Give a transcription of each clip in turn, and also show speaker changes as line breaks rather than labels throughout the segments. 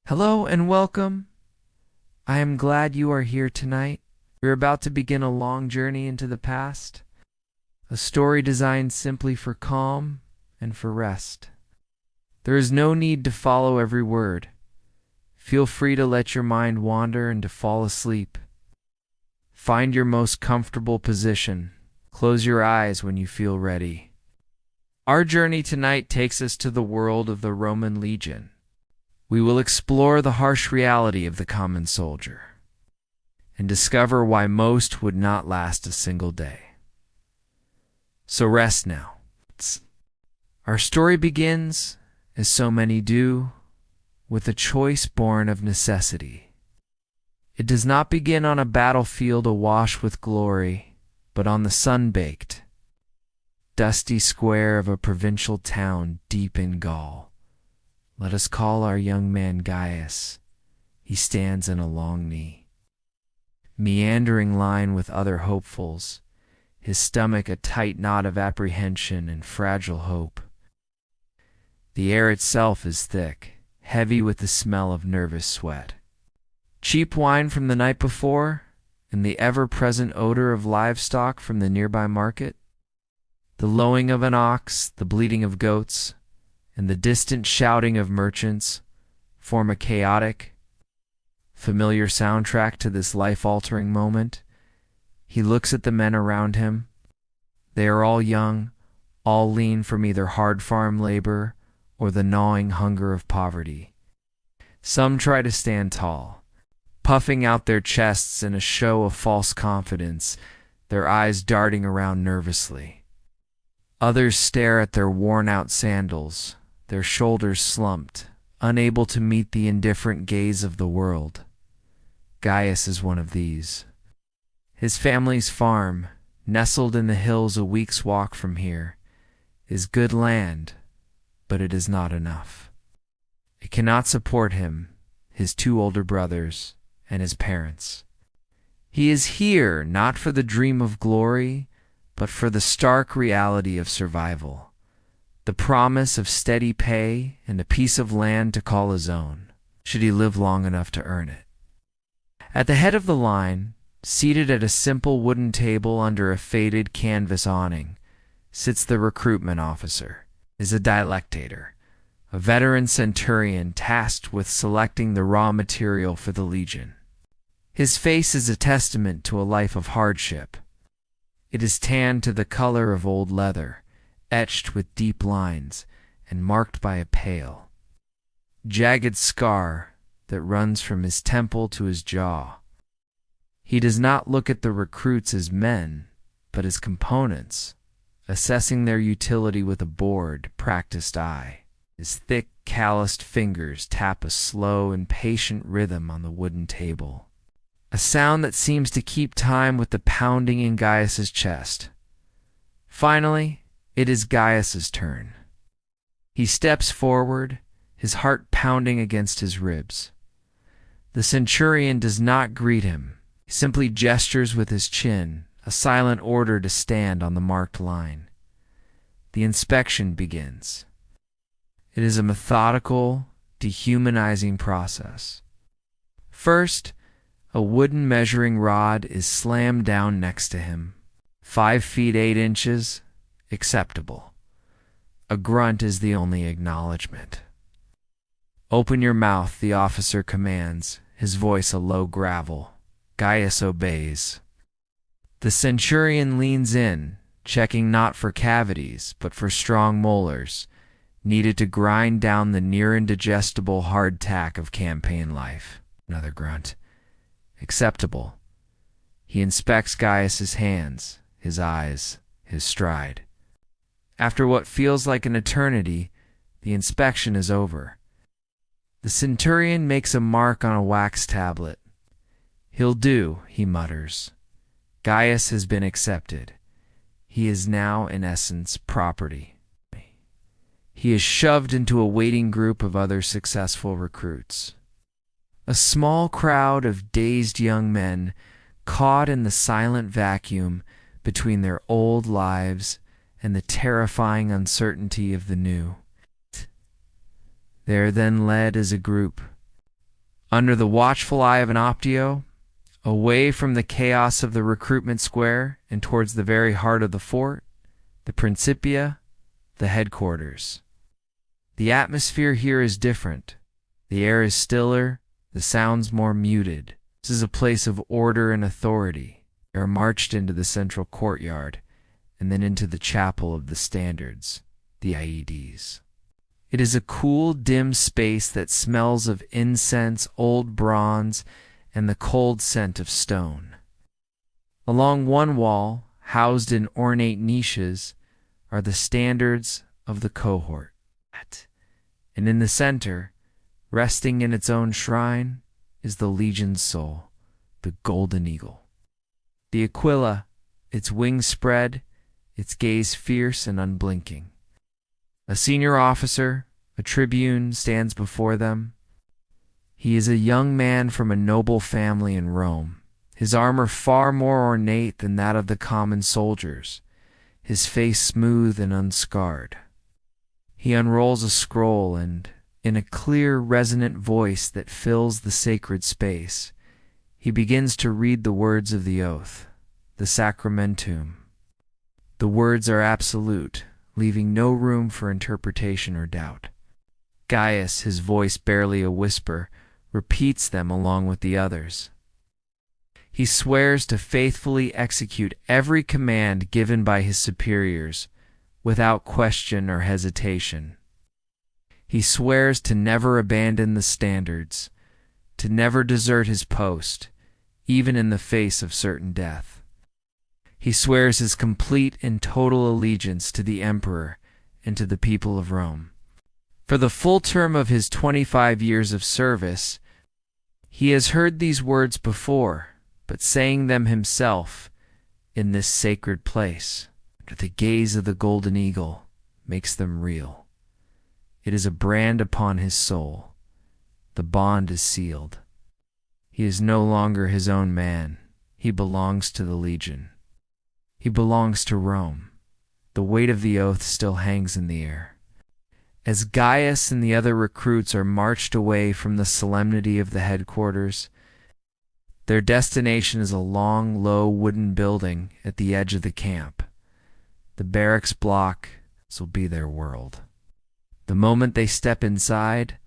Hello and welcome. I am glad you are here tonight. We're about to begin a long journey into the past, a story designed simply for calm and for rest. There is no need to follow every word. Feel free to let your mind wander and to fall asleep. Find your most comfortable position. Close your eyes when you feel ready. Our journey tonight takes us to the world of the Roman legion. We will explore the harsh reality of the common soldier and discover why most would not last a single day. So rest now. Our story begins, as so many do, with a choice born of necessity. It does not begin on a battlefield awash with glory, but on the sun-baked, dusty square of a provincial town deep in Gaul. Let us call our young man Gaius. He stands in a long knee, meandering line with other hopefuls, his stomach a tight knot of apprehension and fragile hope. The air itself is thick, heavy with the smell of nervous sweat. Cheap wine from the night before, and the ever-present odor of livestock from the nearby market. The lowing of an ox, the bleating of goats, and the distant shouting of merchants form a chaotic, familiar soundtrack to this life-altering moment. He looks at the men around him. They are all young, all lean from either hard farm labor or the gnawing hunger of poverty. Some try to stand tall, puffing out their chests in a show of false confidence, their eyes darting around nervously. Others stare at their worn-out sandals, their shoulders slumped, unable to meet the indifferent gaze of the world. Gaius is one of these. His family's farm, nestled in the hills a week's walk from here, is good land, but it is not enough. It cannot support him, his two older brothers, and his parents. He is here not for the dream of glory, but for the stark reality of survival. The promise of steady pay and a piece of land to call his own, should he live long enough to earn it. At the head of the line, seated at a simple wooden table under a faded canvas awning, sits the recruitment officer, is a dialectator, a veteran centurion tasked with selecting the raw material for the legion. His face is a testament to a life of hardship. It is tanned to the color of old leather, etched with deep lines and marked by a pale, jagged scar that runs from his temple to his jaw. He does not look at the recruits as men, but as components, assessing their utility with a bored, practiced eye. His thick, calloused fingers tap a slow, impatient rhythm on the wooden table, a sound that seems to keep time with the pounding in Gaius's chest. Finally, it is Gaius's turn. He steps forward, his heart pounding against his ribs. The centurion does not greet him. He simply gestures with his chin, a silent order to stand on the marked line. The inspection begins. It is a methodical, dehumanizing process. First, a wooden measuring rod is slammed down next to him. 5 feet 8 inches. Acceptable. A grunt is the only acknowledgement. Open your mouth, the officer commands, his voice a low gravel. Gaius obeys. The centurion leans in, checking not for cavities, but for strong molars, needed to grind down the near-indigestible hardtack of campaign life. Another grunt. Acceptable. He inspects Gaius's hands, his eyes, his stride. After what feels like an eternity, the inspection is over. The centurion makes a mark on a wax tablet. "He'll do," he mutters. Gaius has been accepted. He is now, in essence, property. He is shoved into a waiting group of other successful recruits. A small crowd of dazed young men caught in the silent vacuum between their old lives and the terrifying uncertainty of the new. They are then led as a group, Under the watchful eye of an Optio, away from the chaos of the recruitment square and towards the very heart of the fort, the Principia, the headquarters. The atmosphere here is different. The air is stiller, the sounds more muted. This is a place of order and authority. They are marched into the central courtyard and then into the chapel of the standards, the IEDs. It is a cool, dim space that smells of incense, old bronze, and the cold scent of stone. Along one wall, housed in ornate niches, are the standards of the cohort. And in the center, resting in its own shrine, is the Legion's soul, the golden eagle. The Aquila, its wings spread, its gaze fierce and unblinking. A senior officer, a tribune, stands before them. He is a young man from a noble family in Rome, his armor far more ornate than that of the common soldiers, his face smooth and unscarred. He unrolls a scroll and, in a clear, resonant voice that fills the sacred space, he begins to read the words of the oath, the sacramentum. The words are absolute, leaving no room for interpretation or doubt. Gaius, his voice barely a whisper, repeats them along with the others. He swears to faithfully execute every command given by his superiors, without question or hesitation. He swears to never abandon the standards, to never desert his post, even in the face of certain death. He swears his complete and total allegiance to the emperor and to the people of Rome. For the full term of his 25 years of service, he has heard these words before, but saying them himself in this sacred place, under the gaze of the golden eagle, makes them real. It is a brand upon his soul. The bond is sealed. He is no longer his own man. He belongs to the Legion. He belongs to Rome. The weight of the oath still hangs in the air. As Gaius and the other recruits are marched away from the solemnity of the headquarters, their destination is a long, low wooden building at the edge of the camp. The barracks block will be their world. The moment they step inside,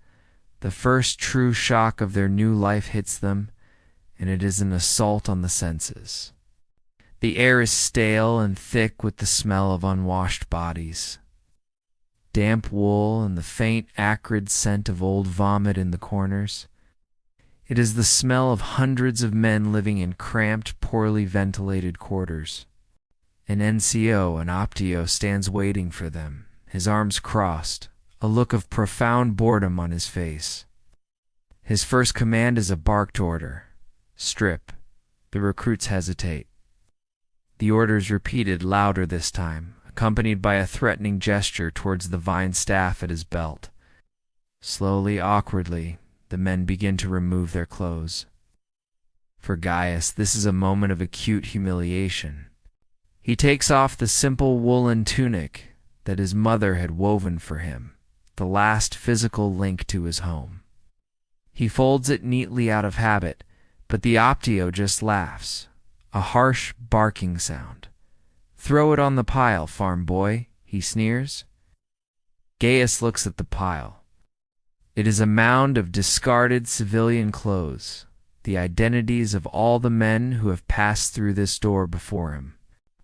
the first true shock of their new life hits them, and it is an assault on the senses. The air is stale and thick with the smell of unwashed bodies. Damp wool and the faint, acrid scent of old vomit in the corners. It is the smell of hundreds of men living in cramped, poorly ventilated quarters. An NCO, an Optio, stands waiting for them, his arms crossed, a look of profound boredom on his face. His first command is a barked order. Strip. The recruits hesitate. The order is repeated louder this time, accompanied by a threatening gesture towards the vine staff at his belt. Slowly, awkwardly, the men begin to remove their clothes. For Gaius, this is a moment of acute humiliation. He takes off the simple woolen tunic that his mother had woven for him, the last physical link to his home. He folds it neatly out of habit, but the Optio just laughs, a harsh barking sound. "Throw it on the pile, farm boy," he sneers. Gaius looks at the pile. It is a mound of discarded civilian clothes, the identities of all the men who have passed through this door before him.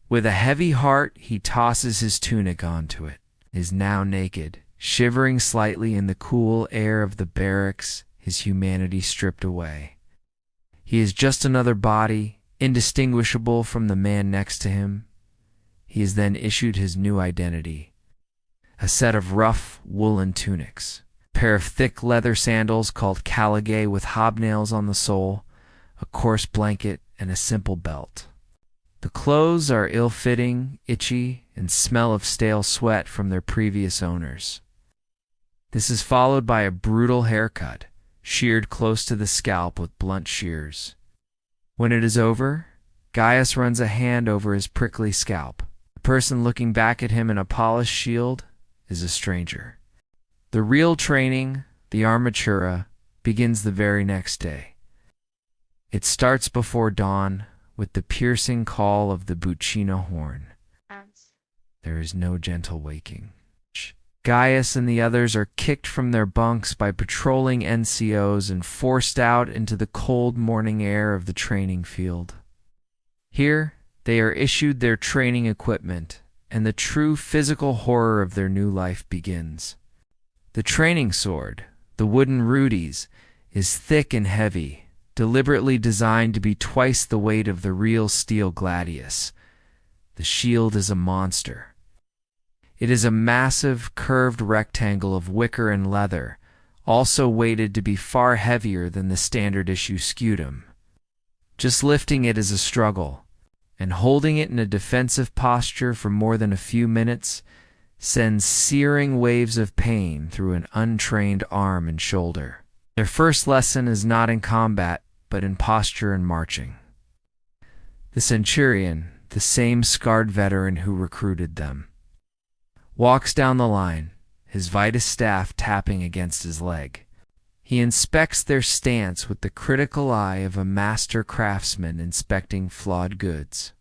With a heavy heart, he tosses his tunic onto it, is now naked, shivering slightly in the cool air of the barracks, his humanity stripped away. He is just another body, indistinguishable from the man next to him. He is then issued his new identity, a set of rough woolen tunics, a pair of thick leather sandals called caligae with hobnails on the sole, a coarse blanket, and a simple belt. The clothes are ill-fitting, itchy, and smell of stale sweat from their previous owners. This is followed by a brutal haircut, sheared close to the scalp with blunt shears. When it is over, Gaius runs a hand over his prickly scalp. The person looking back at him in a polished shield is a stranger. The real training, the armatura, begins the very next day. It starts before dawn with the piercing call of the buccino horn. There is no gentle waking. Gaius and the others are kicked from their bunks by patrolling NCOs and forced out into the cold morning air of the training field. Here, they are issued their training equipment, and the true physical horror of their new life begins. The training sword, the wooden rudies, is thick and heavy, deliberately designed to be twice the weight of the real steel gladius. The shield is a monster. It is a massive, curved rectangle of wicker and leather, also weighted to be far heavier than the standard issue scutum. Just lifting it is a struggle, and holding it in a defensive posture for more than a few minutes sends searing waves of pain through an untrained arm and shoulder. Their first lesson is not in combat, but in posture and marching. The centurion, the same scarred veteran who recruited them, walks down the line, his Vitus staff tapping against his leg. He inspects their stance with the critical eye of a master craftsman inspecting flawed goods.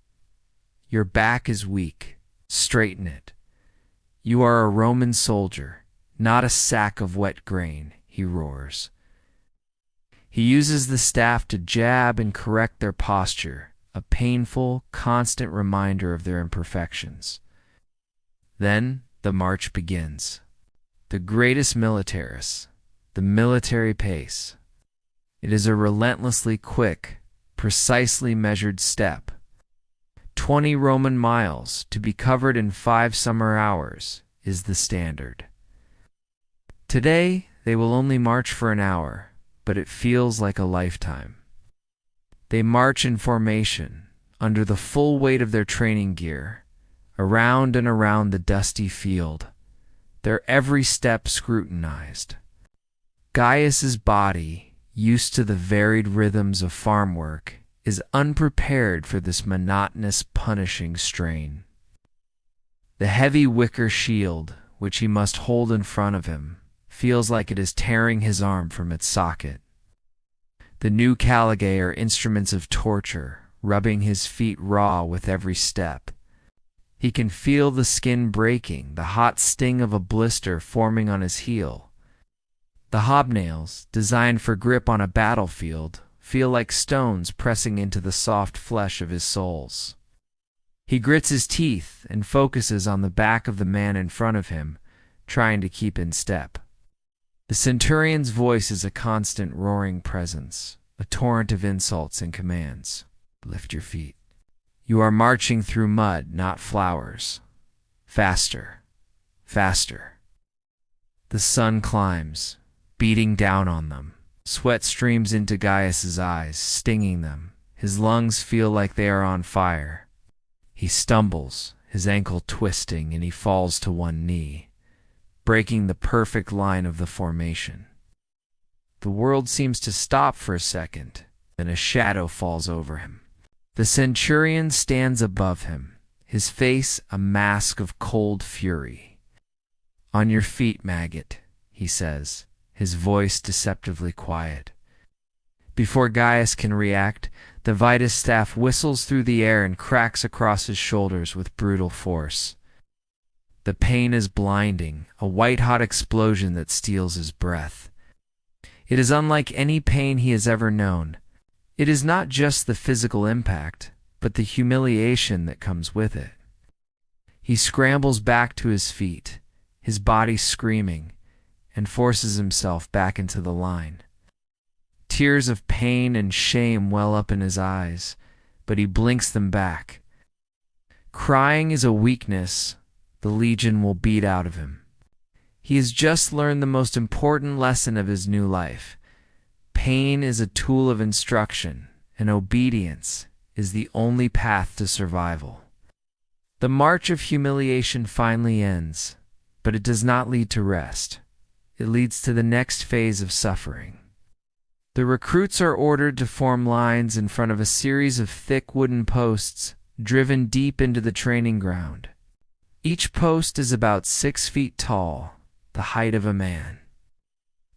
Your back is weak. Straighten it. You are a Roman soldier, not a sack of wet grain, he roars. He uses the staff to jab and correct their posture, a painful, constant reminder of their imperfections. Then the march begins. The greatest militaris, the military pace. It is a relentlessly quick, precisely measured step. 20 Roman miles to be covered in 5 summer hours is the standard. Today, they will only march for an hour, but it feels like a lifetime. They march in formation, under the full weight of their training gear, around and around the dusty field, their every step scrutinized. Gaius's body, used to the varied rhythms of farm work, is unprepared for this monotonous, punishing strain. The heavy wicker shield, which he must hold in front of him, feels like it is tearing his arm from its socket. The new caligae are instruments of torture, rubbing his feet raw with every step. He can feel the skin breaking, the hot sting of a blister forming on his heel. The hobnails, designed for grip on a battlefield, feel like stones pressing into the soft flesh of his soles. He grits his teeth and focuses on the back of the man in front of him, trying to keep in step. The centurion's voice is a constant roaring presence, a torrent of insults and commands. Lift your feet. You are marching through mud, not flowers. Faster, faster. The sun climbs, beating down on them. Sweat streams into Gaius's eyes, stinging them. His lungs feel like they are on fire. He stumbles, his ankle twisting, and he falls to one knee, breaking the perfect line of the formation. The world seems to stop for a second, then a shadow falls over him. The centurion stands above him, his face a mask of cold fury. On your feet, maggot, he says, his voice deceptively quiet. Before Gaius can react, the Vitus staff whistles through the air and cracks across his shoulders with brutal force. The pain is blinding, a white-hot explosion that steals his breath. It is unlike any pain he has ever known. It is not just the physical impact, but the humiliation that comes with it. He scrambles back to his feet, his body screaming, and forces himself back into the line. Tears of pain and shame well up in his eyes, but he blinks them back. Crying is a weakness the Legion will beat out of him. He has just learned the most important lesson of his new life. Pain is a tool of instruction, and obedience is the only path to survival. The march of humiliation finally ends, but it does not lead to rest. It leads to the next phase of suffering. The recruits are ordered to form lines in front of a series of thick wooden posts driven deep into the training ground. Each post is about 6 feet tall, the height of a man.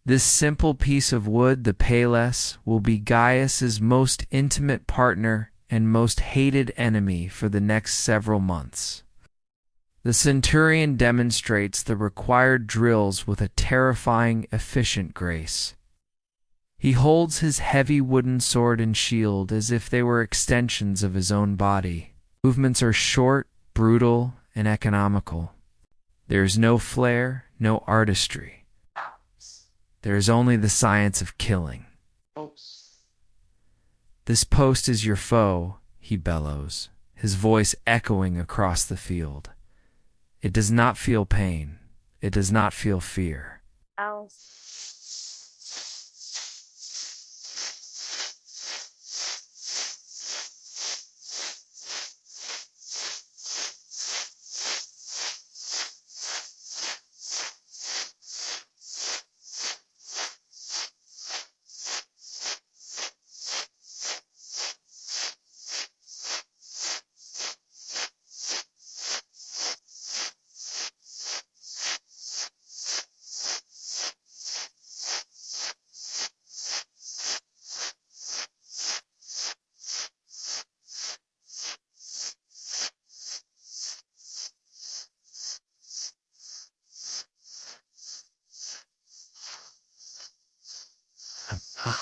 This simple piece of wood, the Pales, will be Gaius's most intimate partner and most hated enemy for the next several months. The centurion demonstrates the required drills with a terrifying, efficient grace. He holds his heavy wooden sword and shield as if they were extensions of his own body. Movements are short, brutal, and economical. There is no flair, no artistry. There is only the science of killing. This post is your foe, he bellows, his voice echoing across the field. It does not feel pain. It does not feel fear.
Ow.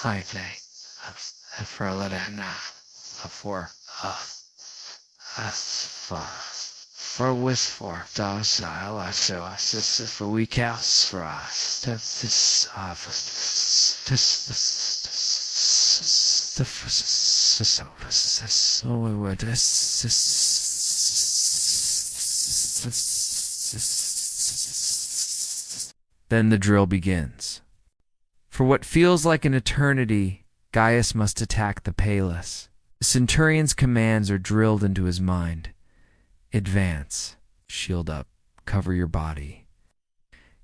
I say, for a little now, for with for docile, I so I says for weak house for us. This Then the drill begins. For what feels like an eternity, Gaius must attack the Pales. The centurion's commands are drilled into his mind. Advance, shield up, cover your body.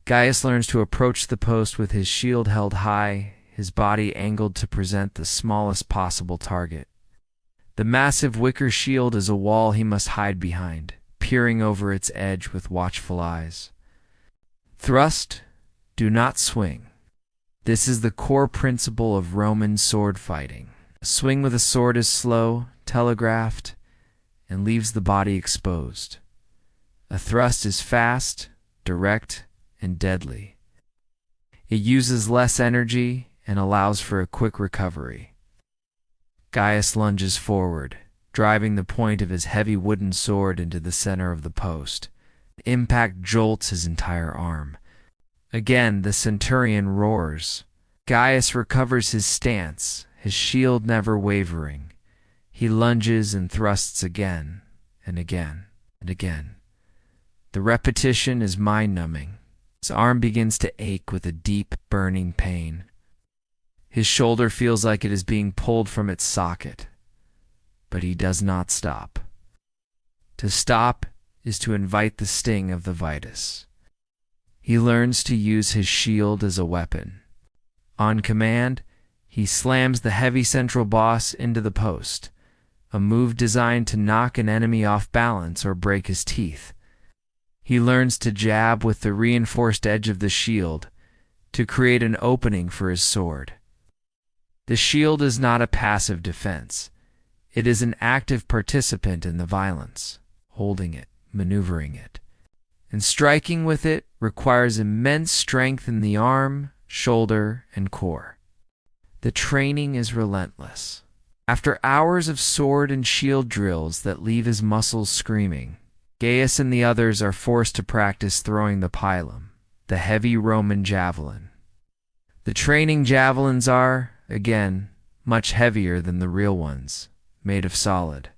Gaius learns to approach the post with his shield held high, his body angled to present the smallest possible target. The massive wicker shield is a wall he must hide behind, peering over its edge with watchful eyes. Thrust, do not swing. This is the core principle of Roman sword fighting. A swing with a sword is slow, telegraphed, and leaves the body exposed. A thrust is fast, direct, and deadly. It uses less energy and allows for a quick recovery. Gaius lunges forward, driving the point of his heavy wooden sword into the center of the post. The impact jolts his entire arm. Again, the centurion roars. Gaius recovers his stance, his shield never wavering. He lunges and thrusts again, and again, and again. The repetition is mind-numbing. His arm begins to ache with a deep, burning pain. His shoulder feels like it is being pulled from its socket. But he does not stop. To stop is to invite the sting of the vitus. He learns to use his shield as a weapon. On command, he slams the heavy central boss into the post, a move designed to knock an enemy off balance or break his teeth. He learns to jab with the reinforced edge of the shield to create an opening for his sword. The shield is not a passive defense. It is an active participant in the violence, holding it, maneuvering it. And striking with it requires immense strength in the arm, shoulder, and core. The training is relentless. After hours of sword and shield drills that leave his muscles screaming, Gaius and the others are forced to practice throwing the pilum, the heavy Roman javelin. The training javelins are, again, much heavier than the real ones, made of solid,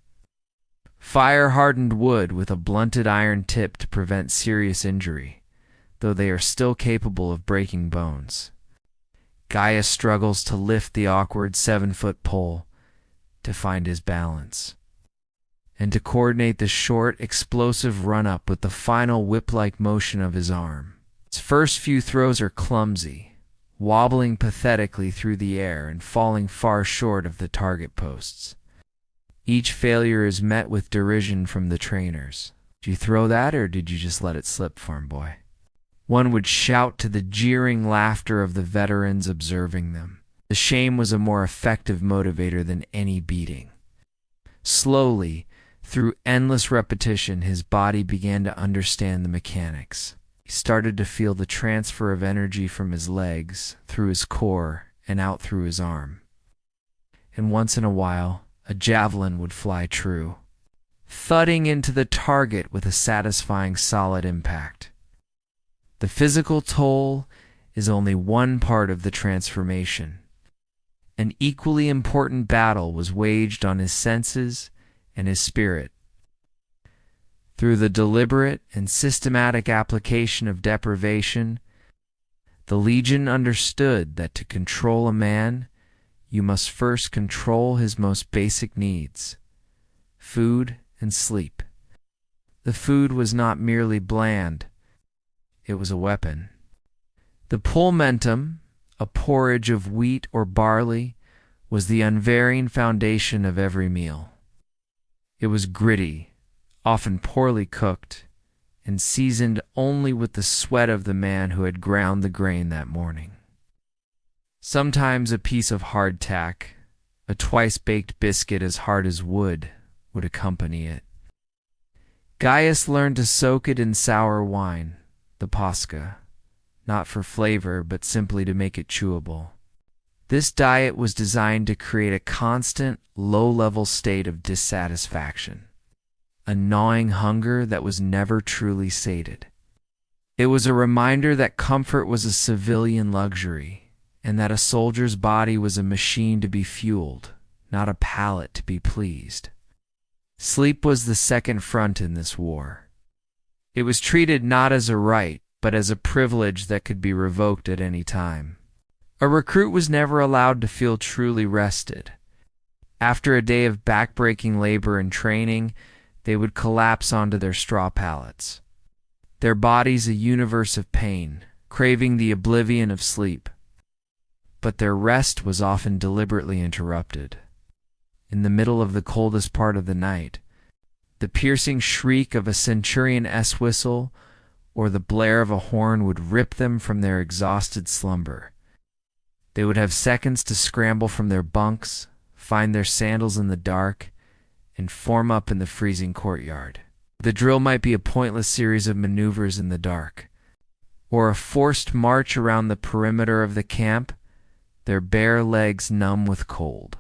fire-hardened wood with a blunted iron tip to prevent serious injury, though they are still capable of breaking bones. Gaius struggles to lift the awkward 7-foot pole, to find his balance, and to coordinate the short, explosive run-up with the final whip-like motion of his arm. His first few throws are clumsy, wobbling pathetically through the air and falling far short of the target posts. Each failure is met with derision from the trainers. Did you throw that, or did you just let it slip, farm boy? One would shout to the jeering laughter of the veterans observing them. The shame was a more effective motivator than any beating. Slowly, through endless repetition, his body began to understand the mechanics. He started to feel the transfer of energy from his legs, through his core, and out through his arm. And once in a while, a javelin would fly true, thudding into the target with a satisfying solid impact. The physical toll is only one part of the transformation. An equally important battle was waged on his senses and his spirit. Through the deliberate and systematic application of deprivation, the Legion understood that to control a man, you must first control his most basic needs: food and sleep. The food was not merely bland, it was a weapon. The pulmentum, a porridge of wheat or barley, was the unvarying foundation of every meal. It was gritty, often poorly cooked, and seasoned only with the sweat of the man who had ground the grain that morning. Sometimes a piece of hardtack, a twice-baked biscuit as hard as wood, would accompany it. Gaius learned to soak it in sour wine, the posca, not for flavor but simply to make it chewable. This diet was designed to create a constant, low-level state of dissatisfaction, a gnawing hunger that was never truly sated. It was a reminder that comfort was a civilian luxury, and that a soldier's body was a machine to be fueled, not a palate to be pleased. Sleep was the second front in this war. It was treated not as a right, but as a privilege that could be revoked at any time. A recruit was never allowed to feel truly rested. After a day of back-breaking labor and training, they would collapse onto their straw pallets, their bodies a universe of pain, craving the oblivion of sleep. But their rest was often deliberately interrupted. In the middle of the coldest part of the night, the piercing shriek of a centurion S-whistle or the blare of a horn would rip them from their exhausted slumber. They would have seconds to scramble from their bunks, find their sandals in the dark, and form up in the freezing courtyard. The drill might be a pointless series of maneuvers in the dark, or a forced march around the perimeter of the camp, their bare legs numb with cold.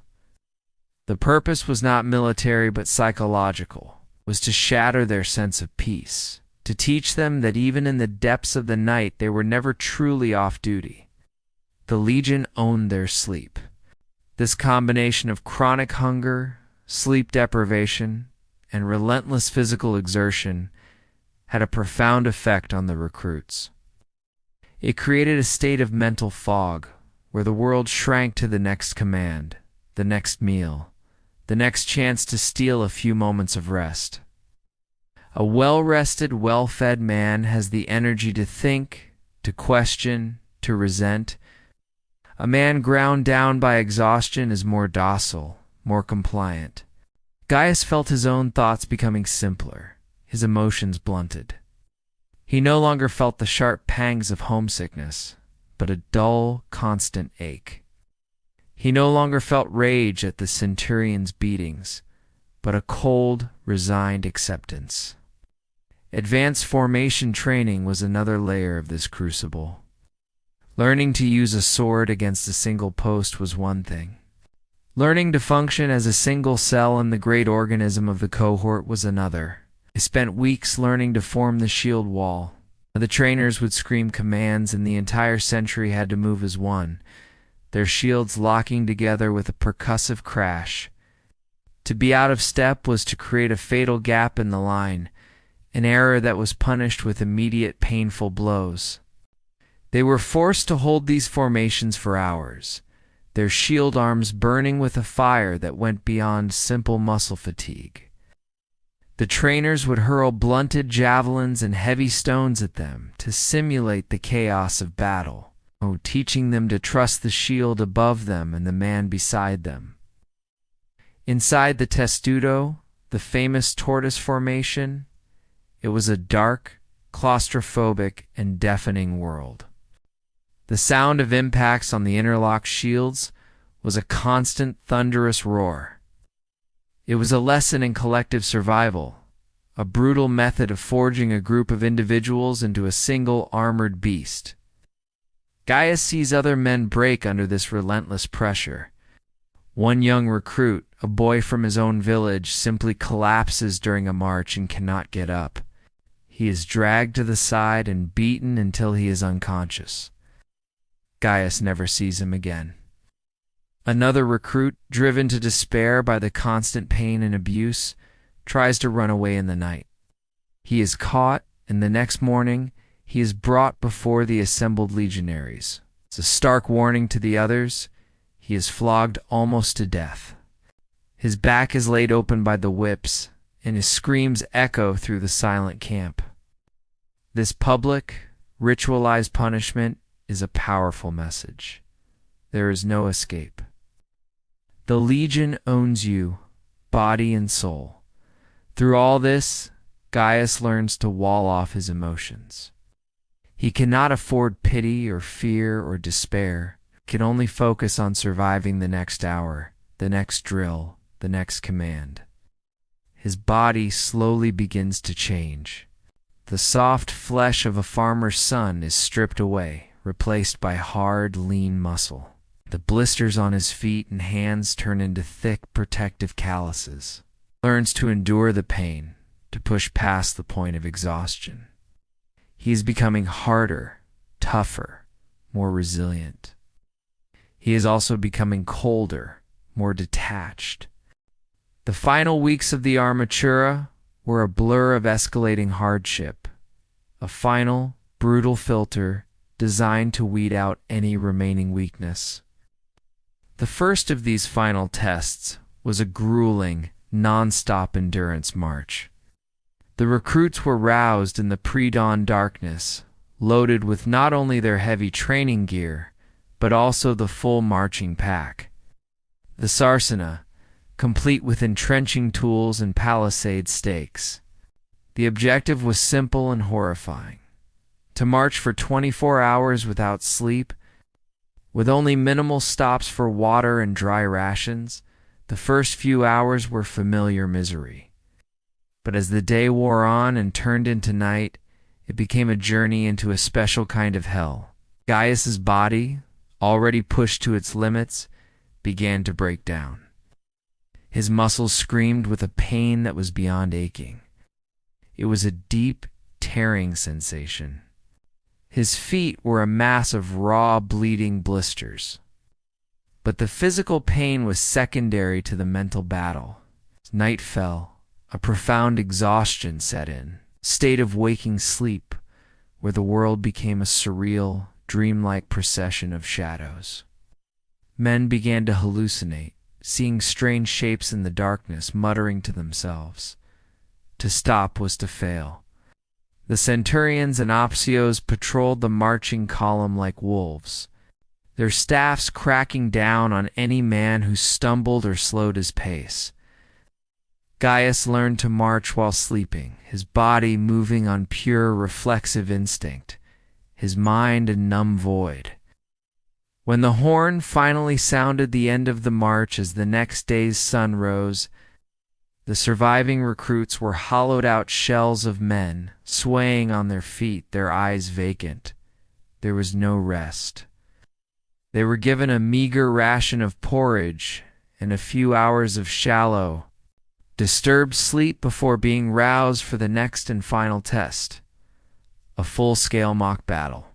The purpose was not military but psychological, was to shatter their sense of peace, to teach them that even in the depths of the night they were never truly off duty. The Legion owned their sleep. This combination of chronic hunger, sleep deprivation, and relentless physical exertion had a profound effect on the recruits. It created a state of mental fog where the world shrank to the next command, the next meal, the next chance to steal a few moments of rest. A well-rested, well-fed man has the energy to think, to question, to resent. A man ground down by exhaustion is more docile, more compliant. Gaius felt his own thoughts becoming simpler, his emotions blunted. He no longer felt the sharp pangs of homesickness, but a dull, constant ache. He no longer felt rage at the centurion's beatings, but a cold, resigned acceptance. Advanced formation training was another layer of this crucible. Learning to use a sword against a single post was one thing. Learning to function as a single cell in the great organism of the cohort was another. They spent weeks learning to form the shield wall. The trainers would scream commands and the entire century had to move as one, their shields locking together with a percussive crash. To be out of step was to create a fatal gap in the line, an error that was punished with immediate painful blows. They were forced to hold these formations for hours, their shield arms burning with a fire that went beyond simple muscle fatigue. The trainers would hurl blunted javelins and heavy stones at them to simulate the chaos of battle, teaching them to trust the shield above them and the man beside them. Inside the testudo, the famous tortoise formation, it was a dark, claustrophobic, and deafening world. The sound of impacts on the interlocked shields was a constant thunderous roar. It was a lesson in collective survival, a brutal method of forging a group of individuals into a single armored beast. Gaius sees other men break under this relentless pressure. One young recruit, a boy from his own village, simply collapses during a march and cannot get up. He is dragged to the side and beaten until he is unconscious. Gaius never sees him again. Another recruit, driven to despair by the constant pain and abuse, tries to run away in the night. He is caught, and the next morning he is brought before the assembled legionaries. It's a stark warning to the others. He is flogged almost to death. His back is laid open by the whips, and his screams echo through the silent camp. This public, ritualized punishment is a powerful message. There is no escape. The Legion owns you, body and soul. Through all this, Gaius learns to wall off his emotions. He cannot afford pity or fear or despair, can only focus on surviving the next hour, the next drill, the next command. His body slowly begins to change. The soft flesh of a farmer's son is stripped away, replaced by hard, lean muscle. The blisters on his feet and hands turn into thick, protective calluses. He learns to endure the pain, to push past the point of exhaustion. He is becoming harder, tougher, more resilient. He is also becoming colder, more detached. The final weeks of the Armatura were a blur of escalating hardship, a final, brutal filter designed to weed out any remaining weakness. The first of these final tests was a grueling, non-stop endurance march. The recruits were roused in the pre-dawn darkness, loaded with not only their heavy training gear, but also the full marching pack. The Sarsana, complete with entrenching tools and palisade stakes. The objective was simple and horrifying: to march for 24 hours without sleep, with only minimal stops for water and dry rations. The first few hours were familiar misery. But as the day wore on and turned into night, it became a journey into a special kind of hell. Gaius's body, already pushed to its limits, began to break down. His muscles screamed with a pain that was beyond aching. It was a deep, tearing sensation. His feet were a mass of raw, bleeding blisters. But the physical pain was secondary to the mental battle. As night fell, a profound exhaustion set in, a state of waking sleep, where the world became a surreal, dreamlike procession of shadows. Men began to hallucinate, seeing strange shapes in the darkness, muttering to themselves. To stop was to fail. The centurions and opsios patrolled the marching column like wolves, their staffs cracking down on any man who stumbled or slowed his pace. Gaius learned to march while sleeping, his body moving on pure reflexive instinct, his mind a numb void. When the horn finally sounded the end of the march as the next day's sun rose, the surviving recruits were hollowed-out shells of men, swaying on their feet, their eyes vacant. There was no rest. They were given a meager ration of porridge and a few hours of shallow, disturbed sleep before being roused for the next and final test, a full-scale mock battle.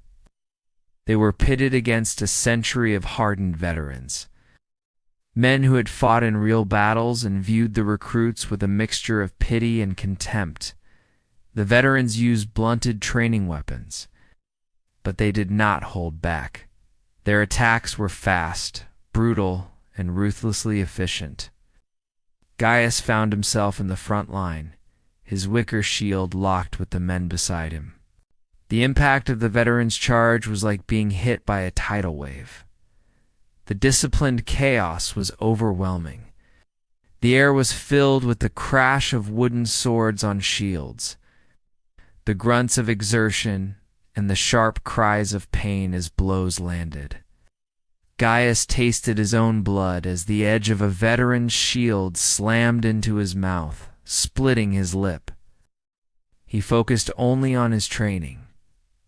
They were pitted against a century of hardened veterans, men who had fought in real battles and viewed the recruits with a mixture of pity and contempt. The veterans used blunted training weapons, but they did not hold back. Their attacks were fast, brutal, and ruthlessly efficient. Gaius found himself in the front line, his wicker shield locked with the men beside him. The impact of the veterans' charge was like being hit by a tidal wave. The disciplined chaos was overwhelming. The air was filled with the crash of wooden swords on shields, the grunts of exertion, and the sharp cries of pain as blows landed. Gaius tasted his own blood as the edge of a veteran's shield slammed into his mouth, splitting his lip. He focused only on his training.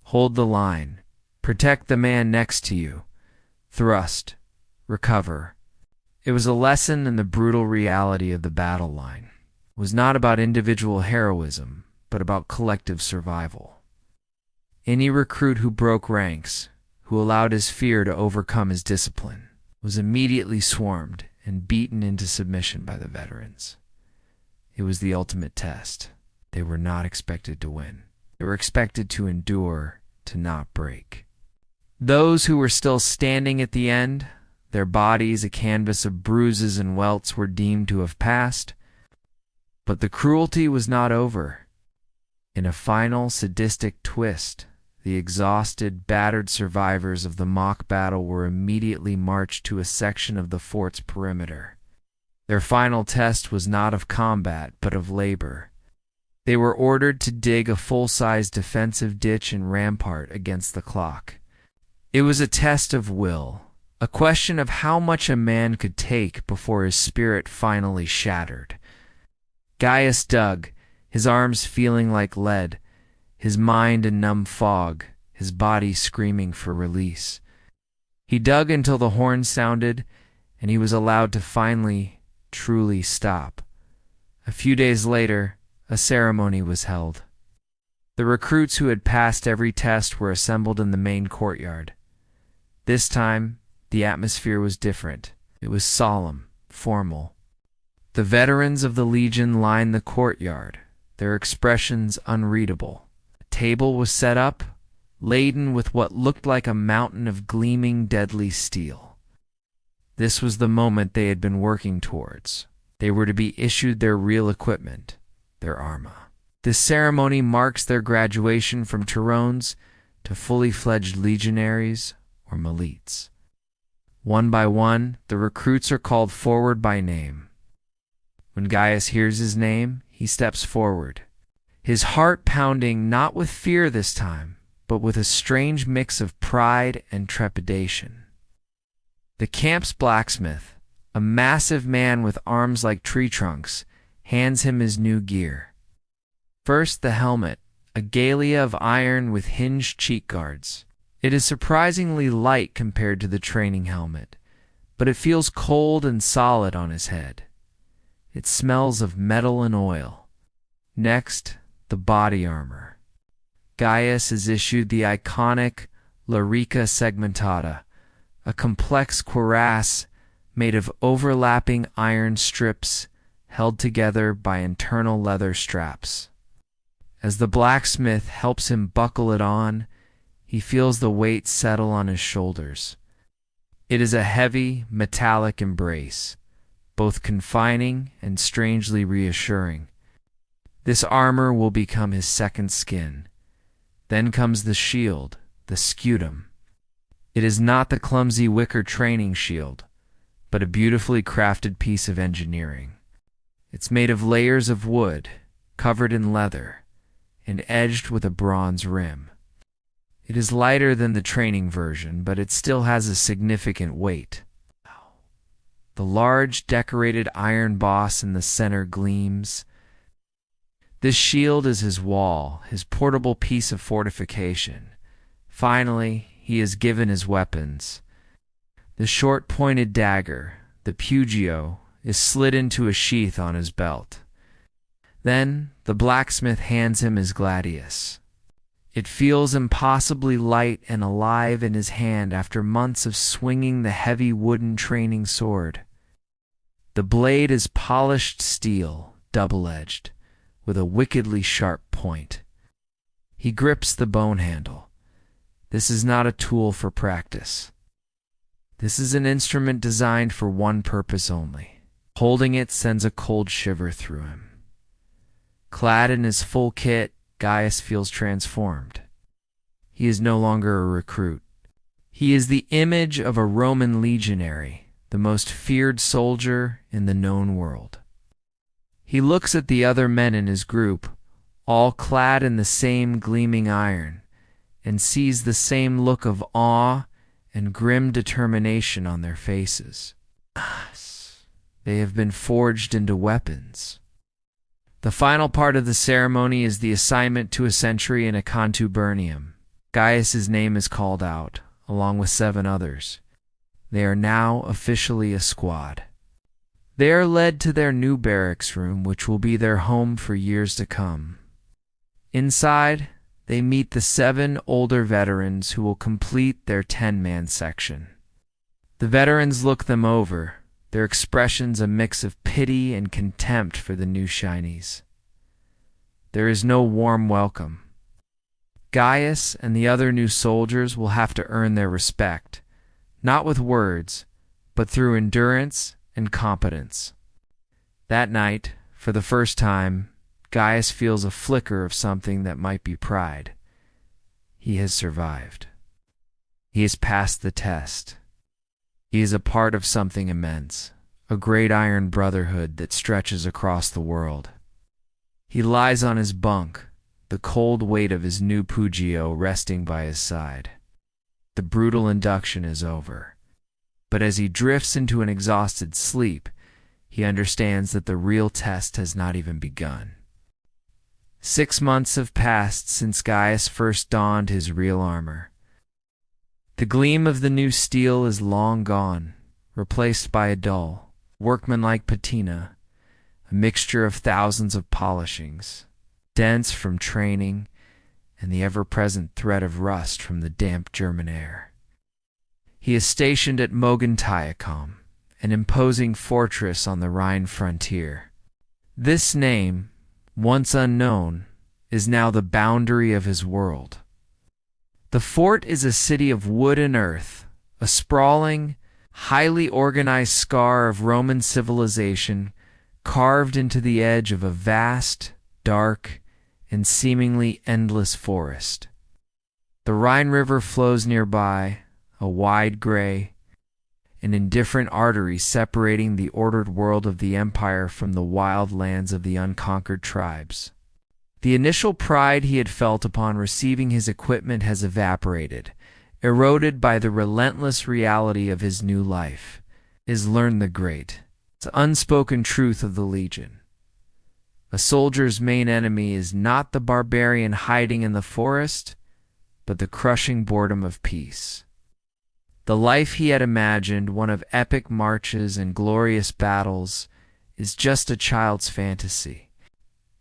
Hold the line. Protect the man next to you. Thrust. Recover. It was a lesson in the brutal reality of the battle line. It was not about individual heroism, but about collective survival. Any recruit who broke ranks, who allowed his fear to overcome his discipline, was immediately swarmed and beaten into submission by the veterans. It was the ultimate test. They were not expected to win. They were expected to endure, to not break. Those who were still standing at the end, their bodies a canvas of bruises and welts, were deemed to have passed. But the cruelty was not over. In a final sadistic twist, the exhausted, battered survivors of the mock battle were immediately marched to a section of the fort's perimeter. Their final test was not of combat, but of labor. They were ordered to dig a full-size defensive ditch and rampart against the clock. It was a test of will, a question of how much a man could take before his spirit finally shattered. Gaius dug, his arms feeling like lead, his mind a numb fog, his body screaming for release. He dug until the horn sounded, and he was allowed to finally, truly stop. A few days later, a ceremony was held. The recruits who had passed every test were assembled in the main courtyard. This time, the atmosphere was different. It was solemn, formal. The veterans of the Legion lined the courtyard, their expressions unreadable. A table was set up, laden with what looked like a mountain of gleaming, deadly steel. This was the moment they had been working towards. They were to be issued their real equipment, their armour. This ceremony marks their graduation from Tyrones to fully fledged legionaries or milites. One by one, the recruits are called forward by name. When Gaius hears his name, he steps forward, his heart pounding not with fear this time, but with a strange mix of pride and trepidation. The camp's blacksmith, a massive man with arms like tree trunks, hands him his new gear. First, the helmet, a galea of iron with hinged cheek guards. It is surprisingly light compared to the training helmet, but it feels cold and solid on his head. It smells of metal and oil. Next, the body armor. Gaius is issued the iconic larica segmentata, a complex cuirass made of overlapping iron strips held together by internal leather straps. As the blacksmith helps him buckle it on, he feels the weight settle on his shoulders. It is a heavy, metallic embrace, both confining and strangely reassuring. This armor will become his second skin. Then comes the shield, the scutum. It is not the clumsy wicker training shield, but a beautifully crafted piece of engineering. It's made of layers of wood, covered in leather, and edged with a bronze rim. It is lighter than the training version, but it still has a significant weight. The large decorated iron boss in the center gleams. This shield is his wall, his portable piece of fortification. Finally, he is given his weapons. The short pointed dagger, the Pugio, is slid into a sheath on his belt. Then the blacksmith hands him his gladius. It feels impossibly light and alive in his hand after months of swinging the heavy wooden training sword. The blade is polished steel, double-edged, with a wickedly sharp point. He grips the bone handle. This is not a tool for practice. This is an instrument designed for one purpose only. Holding it sends a cold shiver through him. Clad in his full kit, Gaius feels transformed. He is no longer a recruit. He is the image of a Roman legionary, the most feared soldier in the known world. He looks at the other men in his group, all clad in the same gleaming iron, and sees the same look of awe and grim determination on their faces. They have been forged into weapons. The final part of the ceremony is the assignment to a sentry in a contubernum. Gaius's name is called out, along with 7 others. They are now officially a squad. They are led to their new barracks room, which will be their home for years to come. Inside, they meet the 7 older veterans who will complete their 10-man section. The veterans look them over, their expressions a mix of pity and contempt for the new shinies. There is no warm welcome. Gaius and the other new soldiers will have to earn their respect, not with words, but through endurance and competence. That night, for the first time, Gaius feels a flicker of something that might be pride. He has survived. He has passed the test. He is a part of something immense, a great iron brotherhood that stretches across the world. He lies on his bunk, the cold weight of his new Pugio resting by his side. The brutal induction is over. But as he drifts into an exhausted sleep, he understands that the real test has not even begun. 6 months have passed since Gaius first donned his real armor. The gleam of the new steel is long gone, replaced by a dull, workmanlike patina, a mixture of thousands of polishings, dense from training and the ever-present threat of rust from the damp German air. He is stationed at Mogontiacom, an imposing fortress on the Rhine frontier. This name, once unknown, is now the boundary of his world. The fort is a city of wood and earth, a sprawling, highly organized scar of Roman civilization carved into the edge of a vast, dark, and seemingly endless forest. The Rhine River flows nearby, a wide gray, an indifferent artery separating the ordered world of the empire from the wild lands of the unconquered tribes. The initial pride he had felt upon receiving his equipment has evaporated, eroded by the relentless reality of his new life. Is learned the great, the unspoken truth of the Legion. A soldier's main enemy is not the barbarian hiding in the forest, but the crushing boredom of peace. The life he had imagined, one of epic marches and glorious battles, is just a child's fantasy.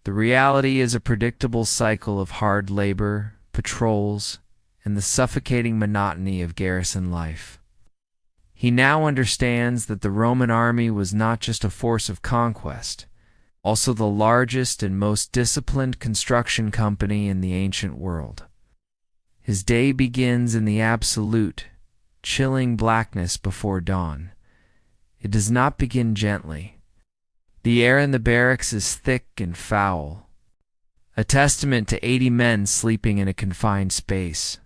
The reality is a predictable cycle of hard labor, patrols, and the suffocating monotony of garrison life. He now understands that the Roman army was not just a force of conquest, also the largest and most disciplined construction company in the ancient world. His day begins in the absolute, chilling blackness before dawn. It does not begin gently. The air in the barracks is thick and foul, a testament to 80 men sleeping in a confined space.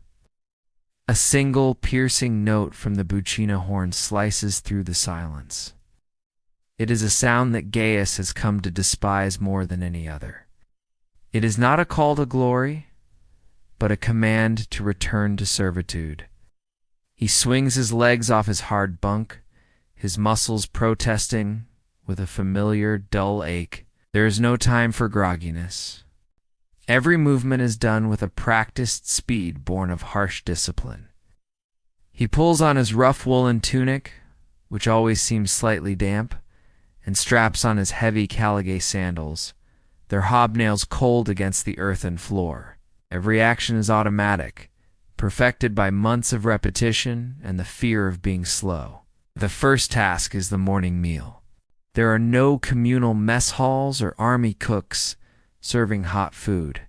A single piercing note from the buccina horn slices through the silence. It is a sound that Gaius has come to despise more than any other. It is not a call to glory, but a command to return to servitude. He swings his legs off his hard bunk, his muscles protesting with a familiar, dull ache. There is no time for grogginess. Every movement is done with a practiced speed born of harsh discipline. He pulls on his rough woolen tunic, which always seems slightly damp, and straps on his heavy Caligay sandals, their hobnails cold against the earthen floor. Every action is automatic, perfected by months of repetition and the fear of being slow. The first task is the morning meal. There are no communal mess halls or army cooks serving hot food.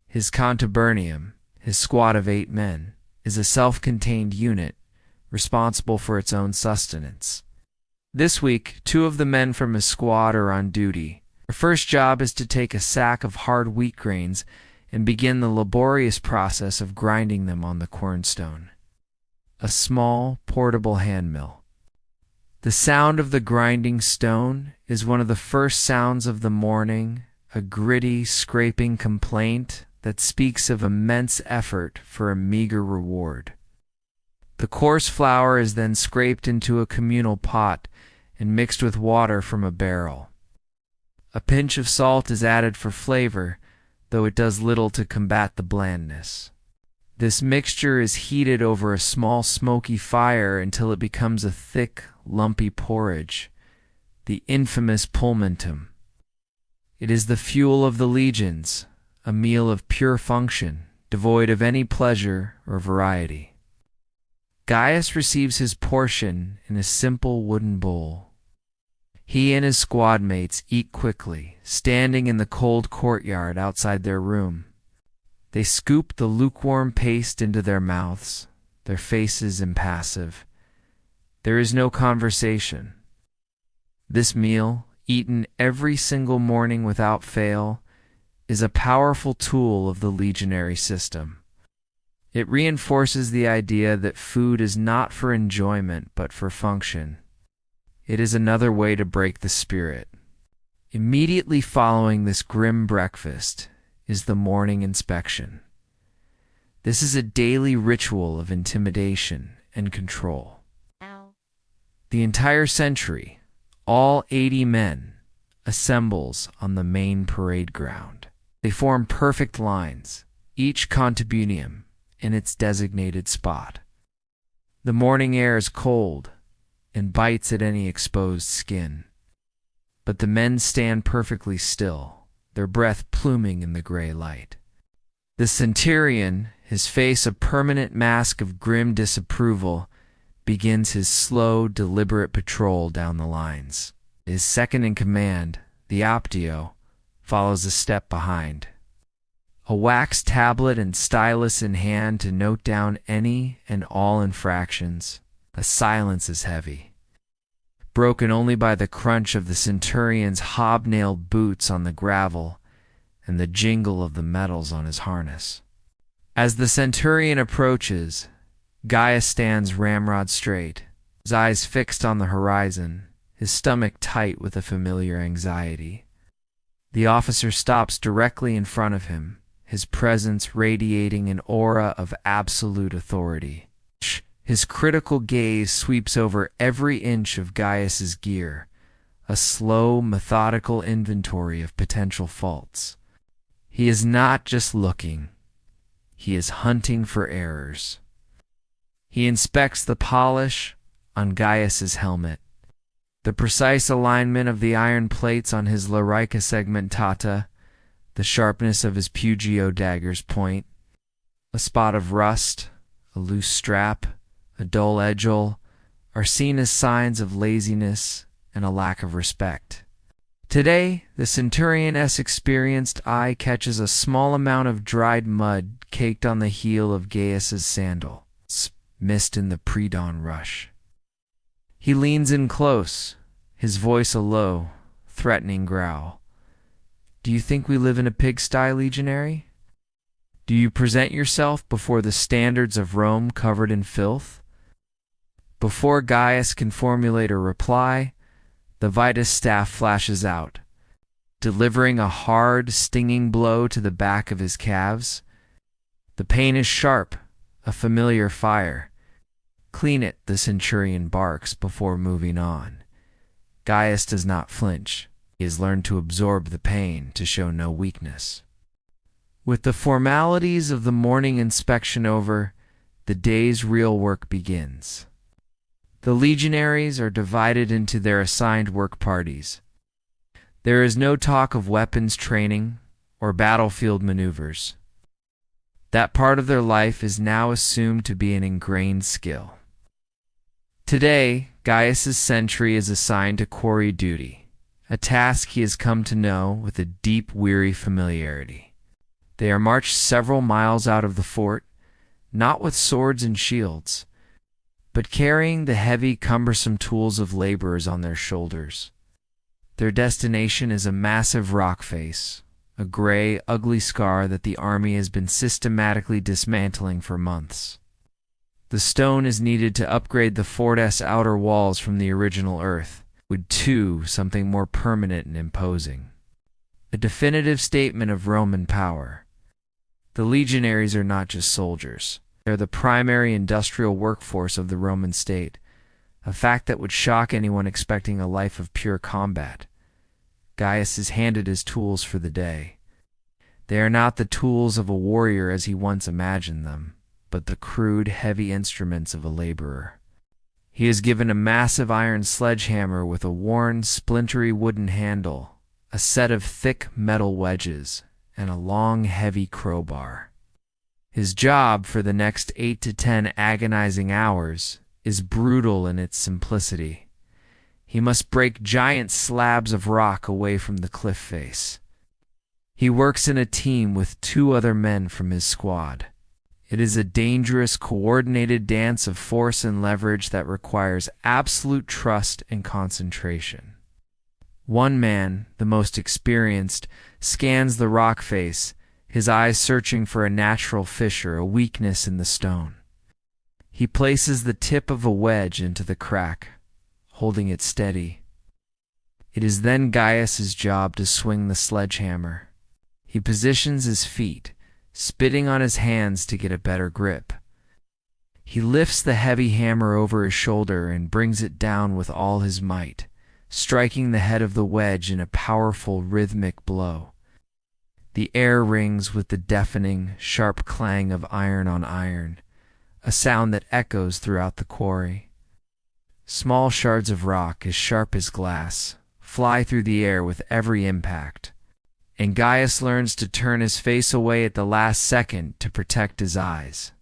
His contubernum, his squad of 8 men, is a self-contained unit responsible for its own sustenance. This week, 2 of the men from his squad are on duty. Their first job is to take a sack of hard wheat grains and begin the laborious process of grinding them on the quernstone, a small, portable hand mill. The sound of the grinding stone is one of the first sounds of the morning, a gritty, scraping complaint that speaks of immense effort for a meager reward. The coarse flour is then scraped into a communal pot and mixed with water from a barrel. A pinch of salt is added for flavor, though it does little to combat the blandness. This mixture is heated over a small smoky fire until it becomes a thick, lumpy porridge, the infamous pulmentum. It is the fuel of the legions, a meal of pure function, devoid of any pleasure or variety. Gaius receives his portion in a simple wooden bowl. He and his squad mates eat quickly, standing in the cold courtyard outside their room. They scoop the lukewarm paste into their mouths, their faces impassive. There is no conversation. This meal, eaten every single morning without fail, is a powerful tool of the legionary system. It reinforces the idea that food is not for enjoyment but for function. It is another way to break the spirit. Immediately following this grim breakfast is the morning inspection. This is a daily ritual of intimidation and control. The entire century, all 80 men, assembles on the main parade ground. They form perfect lines, each contubunium in its designated spot. The morning air is cold and bites at any exposed skin, but the men stand perfectly still, their breath pluming in the gray light. The centurion, his face a permanent mask of grim disapproval, begins his slow, deliberate patrol down the lines. His second in command, the optio, follows a step behind. A wax tablet and stylus in hand to note down any and all infractions. The silence is heavy, broken only by the crunch of the centurion's hobnailed boots on the gravel and the jingle of the metals on his harness. As the centurion approaches, Gaius stands ramrod straight, his eyes fixed on the horizon, his stomach tight with a familiar anxiety. The officer stops directly in front of him, his presence radiating an aura of absolute authority. His critical gaze sweeps over every inch of Gaius's gear, a slow, methodical inventory of potential faults. He is not just looking, he is hunting for errors. He inspects the polish on Gaius's helmet, the precise alignment of the iron plates on his larica segmentata, the sharpness of his Pugio dagger's point. A spot of rust, a loose strap, a dull edgel are seen as signs of laziness and a lack of respect. Today, the centurion's experienced eye catches a small amount of dried mud caked on the heel of Gaius's sandal, missed in the pre-dawn rush. He leans in close, his voice a low, threatening growl. Do you think we live in a pigsty, legionary? Do you present yourself before the standards of Rome covered in filth? Before Gaius can formulate a reply, the Vitus staff flashes out, delivering a hard, stinging blow to the back of his calves. The pain is sharp, a familiar fire. Clean it, the centurion barks before moving on. Gaius does not flinch. He has learned to absorb the pain, to show no weakness. With the formalities of the morning inspection over, the day's real work begins. The legionaries are divided into their assigned work parties. There is no talk of weapons training or battlefield maneuvers. That part of their life is now assumed to be an ingrained skill. Today, Gaius's sentry is assigned to quarry duty, a task he has come to know with a deep, weary familiarity. They are marched several miles out of the fort, not with swords and shields, but carrying the heavy, cumbersome tools of laborers on their shoulders. Their destination is a massive rock face, a gray, ugly scar that the army has been systematically dismantling for months. The stone is needed to upgrade the fort's outer walls from the original earth, with something more permanent and imposing. a definitive statement of Roman power. The legionaries are not just soldiers. They're the primary industrial workforce of the Roman state, a fact that would shock anyone expecting a life of pure combat. Gaius is handed his tools for the day. They are not the tools of a warrior as he once imagined them, but the crude, heavy instruments of a laborer. He is given a massive iron sledgehammer with a worn, splintery wooden handle, a set of thick metal wedges, and a long, heavy crowbar. His job for the next 8 to 10 agonizing hours is brutal in its simplicity. He must break giant slabs of rock away from the cliff face. He works in a team with 2 other men from his squad. It is a dangerous, coordinated dance of force and leverage that requires absolute trust and concentration. One man, the most experienced, scans the rock face, his eyes searching for a natural fissure, a weakness in the stone. He places the tip of a wedge into the crack, holding it steady. It is then Gaius's job to swing the sledgehammer. He positions his feet, spitting on his hands to get a better grip. He lifts the heavy hammer over his shoulder and brings it down with all his might, striking the head of the wedge in a powerful rhythmic blow. The air rings with the deafening, sharp clang of iron on iron, a sound that echoes throughout the quarry. Small shards of rock, as sharp as glass, fly through the air with every impact, and Gaius learns to turn his face away at the last second to protect his eyes.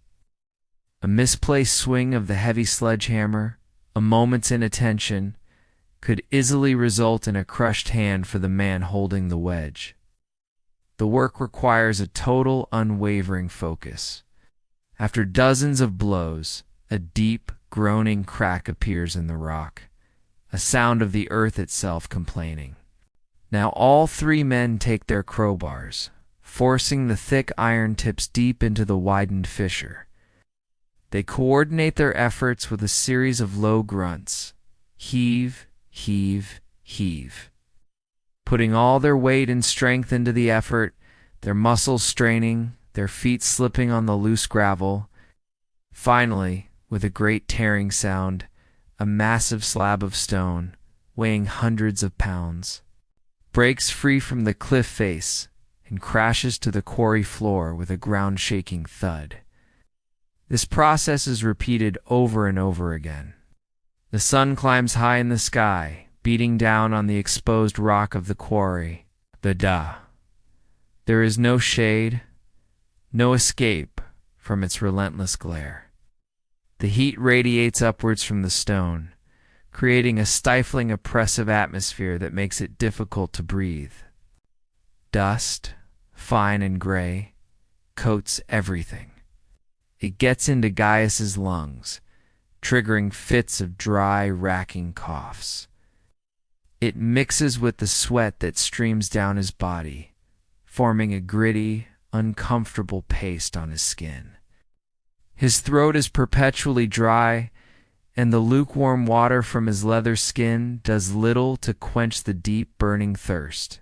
A misplaced swing of the heavy sledgehammer, a moment's inattention, could easily result in a crushed hand for the man holding the wedge. The work requires a total, unwavering focus. After dozens of blows, a deep, groaning crack appears in the rock, a sound of the earth itself complaining. Now all 3 men take their crowbars, forcing the thick iron tips deep into the widened fissure. They coordinate their efforts with a series of low grunts, heave, heave, heave. Putting all their weight and strength into the effort, their muscles straining, their feet slipping on the loose gravel. Finally, with a great tearing sound, a massive slab of stone, weighing hundreds of pounds, breaks free from the cliff face and crashes to the quarry floor with a ground-shaking thud. This process is repeated over and over again. The sun climbs high in the sky, beating down on the exposed rock of the quarry. There is no shade, no escape from its relentless glare. The heat radiates upwards from the stone, creating a stifling, oppressive atmosphere that makes it difficult to breathe. Dust, fine and gray, coats everything. It gets into Gaius's lungs, triggering fits of dry, racking coughs. It mixes with the sweat that streams down his body, forming a gritty, uncomfortable paste on his skin. His throat is perpetually dry, and the lukewarm water from his leather skin does little to quench the deep, burning thirst.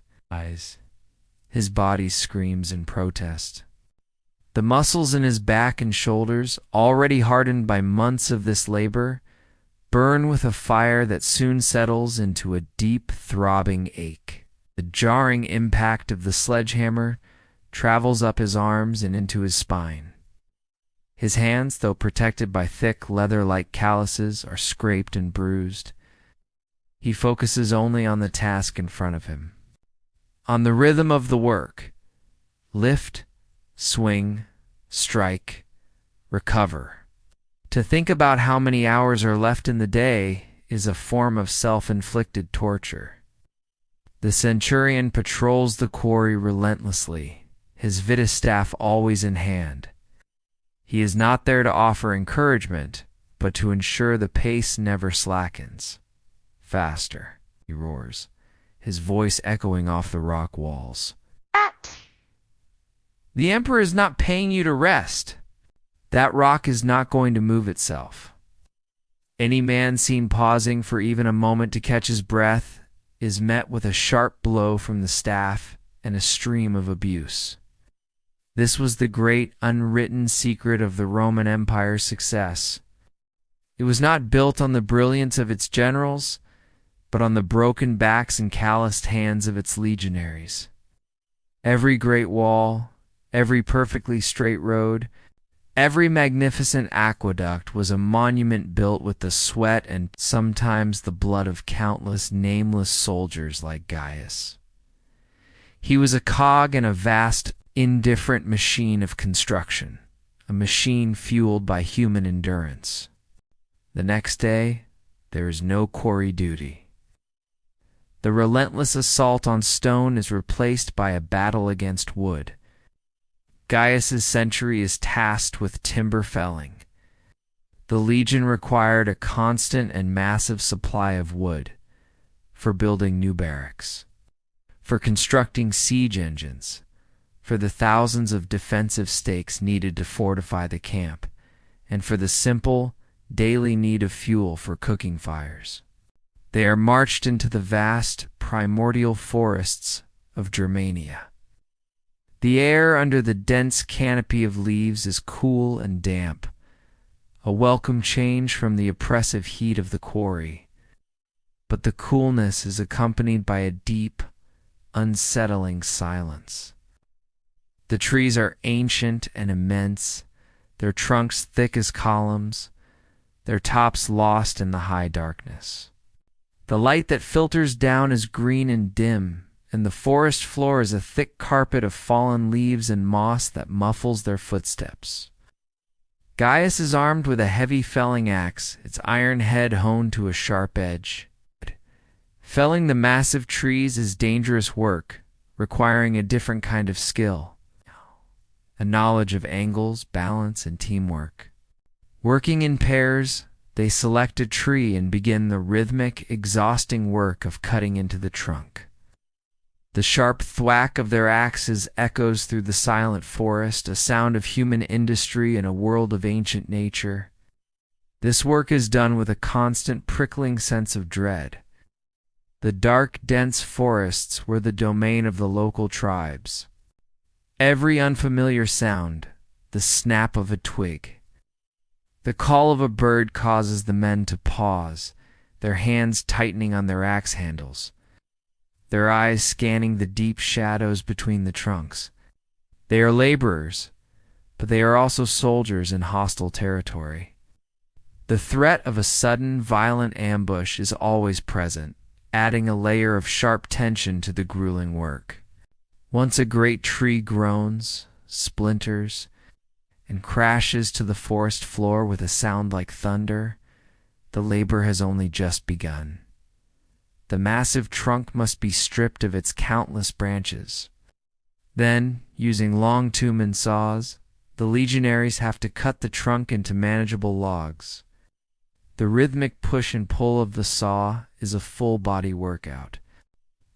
His body screams in protest. The muscles in his back and shoulders, already hardened by months of this labor, burn with a fire that soon settles into a deep, throbbing ache. The jarring impact of the sledgehammer travels up his arms and into his spine. His hands, though protected by thick, leather-like calluses, are scraped and bruised. He focuses only on the task in front of him, on the rhythm of the work. Lift, swing, strike, recover. To think about how many hours are left in the day is a form of self-inflicted torture. The centurion patrols the quarry relentlessly, his distaff always in hand. He is not there to offer encouragement, but to ensure the pace never slackens. Faster, he roars, his voice echoing off the rock walls. The Emperor is not paying you to rest. That rock is not going to move itself. Any man seen pausing for even a moment to catch his breath is met with a sharp blow from the staff and a stream of abuse. This was the great unwritten secret of the Roman Empire's success. It was not built on the brilliance of its generals, but on the broken backs and calloused hands of its legionaries. Every great wall, every perfectly straight road, every magnificent aqueduct was a monument built with the sweat and sometimes the blood of countless nameless soldiers like Gaius. He was a cog in a vast, indifferent machine of construction, a machine fueled by human endurance. The next day, there is no quarry duty. The relentless assault on stone is replaced by a battle against wood. Gaius's century is tasked with timber felling. The legion required a constant and massive supply of wood for building new barracks, for constructing siege engines, for the thousands of defensive stakes needed to fortify the camp, and for the simple, daily need of fuel for cooking fires. They are marched into the vast, primordial forests of Germania. The air under the dense canopy of leaves is cool and damp, a welcome change from the oppressive heat of the quarry. But the coolness is accompanied by a deep, unsettling silence. The trees are ancient and immense, their trunks thick as columns, their tops lost in the high darkness. The light that filters down is green and dim, and the forest floor is a thick carpet of fallen leaves and moss that muffles their footsteps. Gaius is armed with a heavy felling axe, its iron head honed to a sharp edge. Felling the massive trees is dangerous work, requiring a different kind of skill, a knowledge of angles, balance, and teamwork. Working in pairs, they select a tree and begin the rhythmic, exhausting work of cutting into the trunk. The sharp thwack of their axes echoes through the silent forest, a sound of human industry in a world of ancient nature. This work is done with a constant prickling sense of dread. The dark, dense forests were the domain of the local tribes. Every unfamiliar sound, the snap of a twig, the call of a bird causes the men to pause, their hands tightening on their axe handles, their eyes scanning the deep shadows between the trunks. They are laborers, but they are also soldiers in hostile territory. The threat of a sudden, violent ambush is always present, adding a layer of sharp tension to the grueling work. Once a great tree groans, splinters, and crashes to the forest floor with a sound like thunder, the labor has only just begun. The massive trunk must be stripped of its countless branches. Then, using long Tumen saws, the legionaries have to cut the trunk into manageable logs. The rhythmic push and pull of the saw is a full-body workout,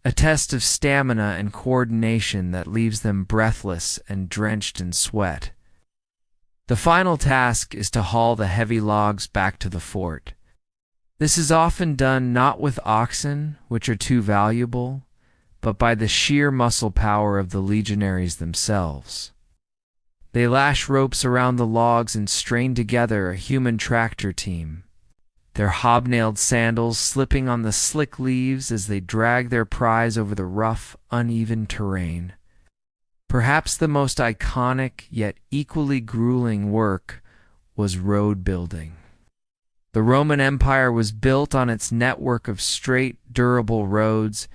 a test of stamina and coordination that leaves them breathless and drenched in sweat. The final task is to haul the heavy logs back to the fort. This is often done not with oxen, which are too valuable, but by the sheer muscle power of the legionaries themselves. They lash ropes around the logs and strain together a human tractor team, their hobnailed sandals slipping on the slick leaves as they drag their prize over the rough, uneven terrain. Perhaps the most iconic yet equally grueling work was road building. The Roman Empire was built on its network of straight, durable roads,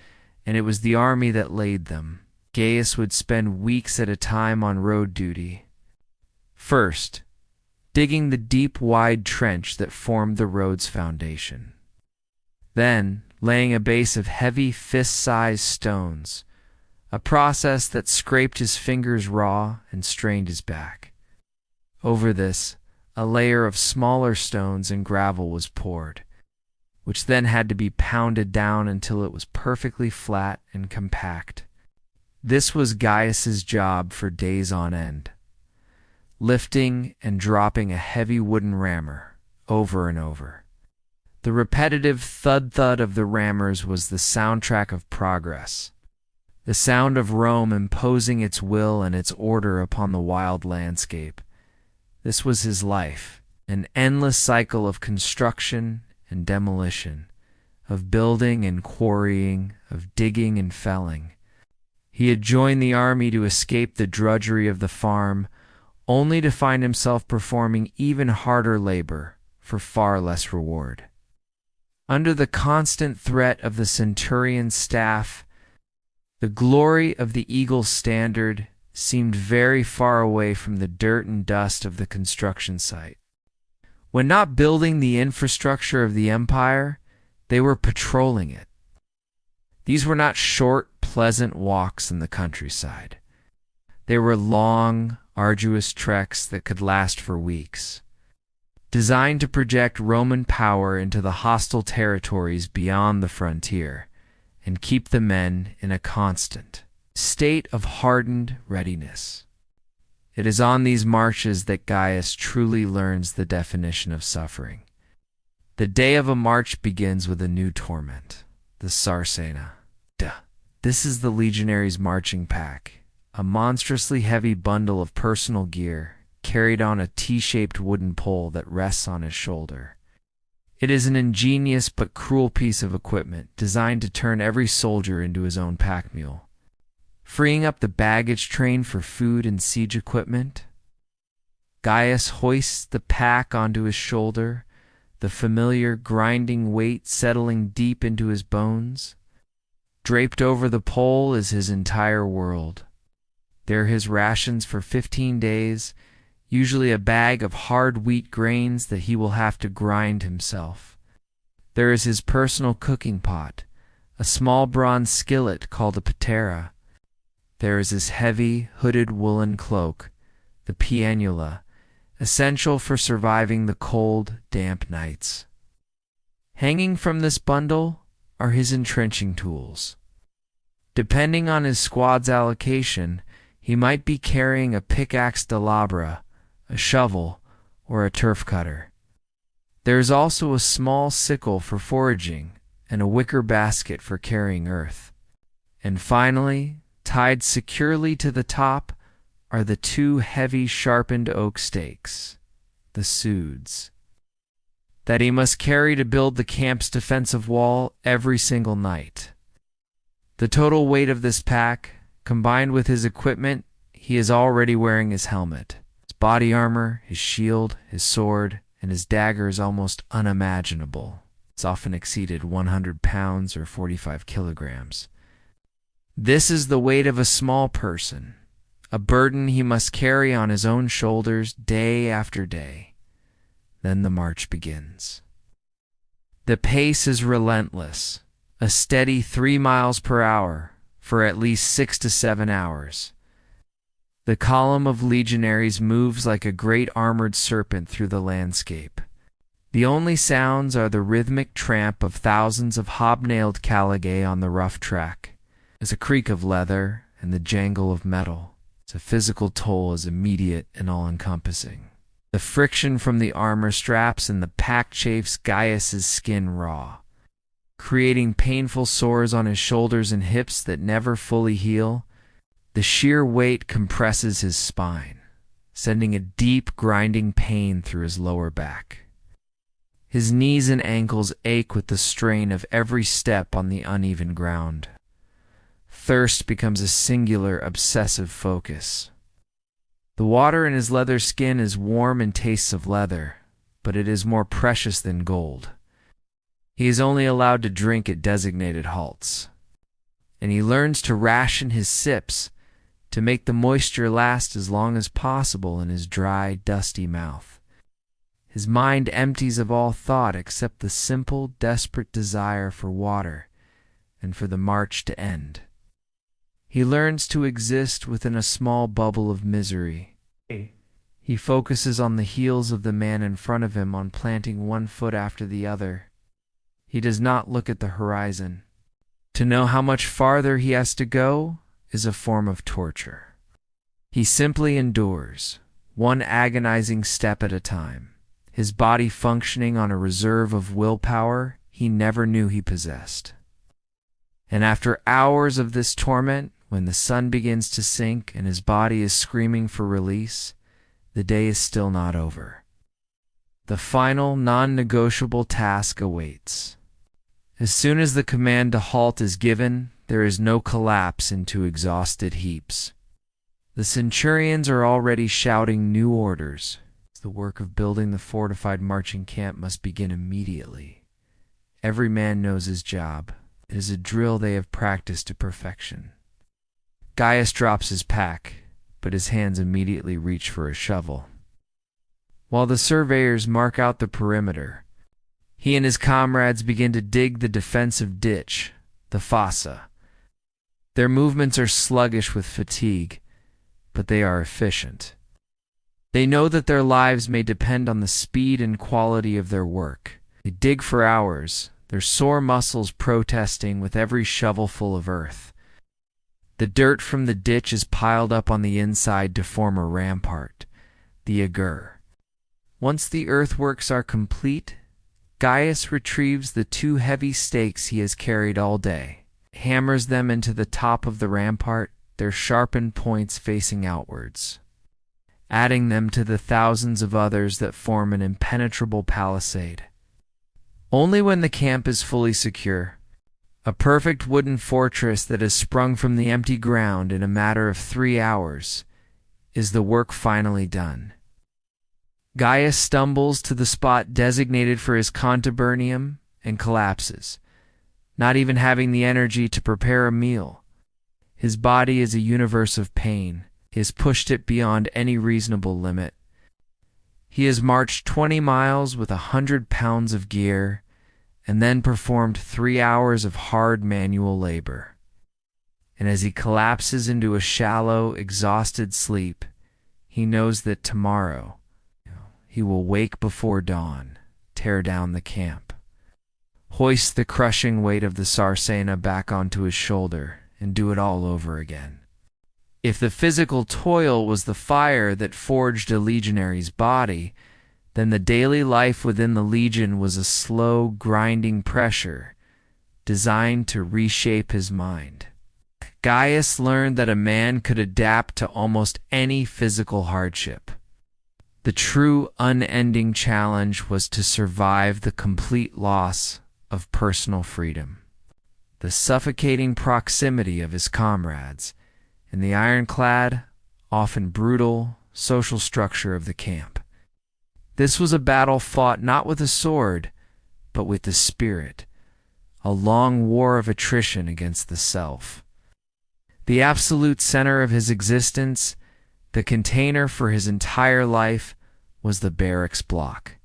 and it was the army that laid them. Gaius would spend weeks at a time on road duty. First, digging the deep, wide trench that formed the road's foundation. Then, laying a base of heavy, fist-sized stones, a process that scraped his fingers raw and strained his back. Over this, a layer of smaller stones and gravel was poured, which then had to be pounded down until it was perfectly flat and compact. This was Gaius's job for days on end, lifting and dropping a heavy wooden rammer over and over. The repetitive thud-thud of the rammers was the soundtrack of progress. the sound of Rome imposing its will and its order upon the wild landscape. This was his life, an endless cycle of construction and demolition, of building and quarrying, of digging and felling. He had joined the army to escape the drudgery of the farm, only to find himself performing even harder labor for far less reward. Under the constant threat of the centurion's staff, the glory of the eagle's standard seemed very far away from the dirt and dust of the construction site. When not building the infrastructure of the empire, they were patrolling it. These were not short, pleasant walks in the countryside. They were long, arduous treks that could last for weeks, designed to project Roman power into the hostile territories beyond the frontier and keep the men in a constant state of hardened readiness. It is on these marches that Gaius truly learns the definition of suffering. The day of a march begins with a new torment, the sarsena. This is the legionary's marching pack, a monstrously heavy bundle of personal gear carried on a T-shaped wooden pole that rests on his shoulder. It is an ingenious but cruel piece of equipment designed to turn every soldier into his own pack mule, freeing up the baggage train for food and siege equipment. Gaius hoists the pack onto his shoulder, the familiar grinding weight settling deep into his bones. Draped over the pole is his entire world. There are his rations for 15 days, usually a bag of hard wheat grains that he will have to grind himself. There is his personal cooking pot, a small bronze skillet called a patera. There is his heavy, hooded woolen cloak, the pianula, essential for surviving the cold, damp nights. Hanging from this bundle are his entrenching tools. Depending on his squad's allocation, he might be carrying a pickaxe de labra, a shovel, or a turf cutter. There is also a small sickle for foraging and a wicker basket for carrying earth. And finally, tied securely to the top are the two heavy sharpened oak stakes, the sudes, that he must carry to build the camp's defensive wall every single night. The total weight of this pack, combined with his equipment, he is already wearing his helmet. His body armor, his shield, his sword, and his dagger is almost unimaginable. It's often exceeded 100 pounds or 45 kilograms. This is the weight of a small person, a burden he must carry on his own shoulders day after day. Then the march begins. The pace is relentless, a steady 3 miles per hour for at least 6 to 7 hours. The column of legionaries moves like a great armored serpent through the landscape. The only sounds are the rhythmic tramp of thousands of hobnailed caligae on the rough track. As a creak of leather and the jangle of metal, the physical toll is immediate and all-encompassing. The friction from the armor straps and the pack chafes Gaius's skin raw, creating painful sores on his shoulders and hips that never fully heal. The sheer weight compresses his spine, sending a deep grinding pain through his lower back. His knees and ankles ache with the strain of every step on the uneven ground. Thirst becomes a singular, obsessive focus. The water in his leather skin is warm and tastes of leather, but it is more precious than gold. He is only allowed to drink at designated halts, and he learns to ration his sips to make the moisture last as long as possible in his dry, dusty mouth. His mind empties of all thought except the simple, desperate desire for water and for the march to end. He learns to exist within a small bubble of misery. He focuses on the heels of the man in front of him on planting one foot after the other. He does not look at the horizon. To know how much farther he has to go is a form of torture. He simply endures, one agonizing step at a time, his body functioning on a reserve of willpower he never knew he possessed. And after hours of this torment, when the sun begins to sink and his body is screaming for release, the day is still not over. The final, non-negotiable task awaits. As soon as the command to halt is given, there is no collapse into exhausted heaps. The centurions are already shouting new orders. The work of building the fortified marching camp must begin immediately. Every man knows his job. It is a drill they have practiced to perfection. Gaius drops his pack, but his hands immediately reach for a shovel. While the surveyors mark out the perimeter, he and his comrades begin to dig the defensive ditch, the fossa. Their movements are sluggish with fatigue, but they are efficient. They know that their lives may depend on the speed and quality of their work. They dig for hours, their sore muscles protesting with every shovelful of earth. The dirt from the ditch is piled up on the inside to form a rampart, the augur. Once the earthworks are complete, Gaius retrieves the 2 heavy stakes he has carried all day, hammers them into the top of the rampart, their sharpened points facing outwards, adding them to the thousands of others that form an impenetrable palisade. Only when the camp is fully secure, a perfect wooden fortress that has sprung from the empty ground in a matter of 3 hours, is the work finally done. Gaius stumbles to the spot designated for his contubernum and collapses, not even having the energy to prepare a meal. His body is a universe of pain. He has pushed it beyond any reasonable limit. He has marched 20 miles with 100 pounds of gear, and then performed 3 hours of hard manual labor. And as he collapses into a shallow, exhausted sleep, he knows that tomorrow he will wake before dawn, tear down the camp, hoist the crushing weight of the Sarsena back onto his shoulder, and do it all over again. If the physical toil was the fire that forged a legionary's body, then the daily life within the legion was a slow, grinding pressure designed to reshape his mind. Gaius learned that a man could adapt to almost any physical hardship. The true, unending challenge was to survive the complete loss of personal freedom, the suffocating proximity of his comrades, and the ironclad, often brutal, social structure of the camp. This was a battle fought not with a sword, but with the spirit, a long war of attrition against the self. The absolute center of his existence, the container for his entire life, was the barracks block.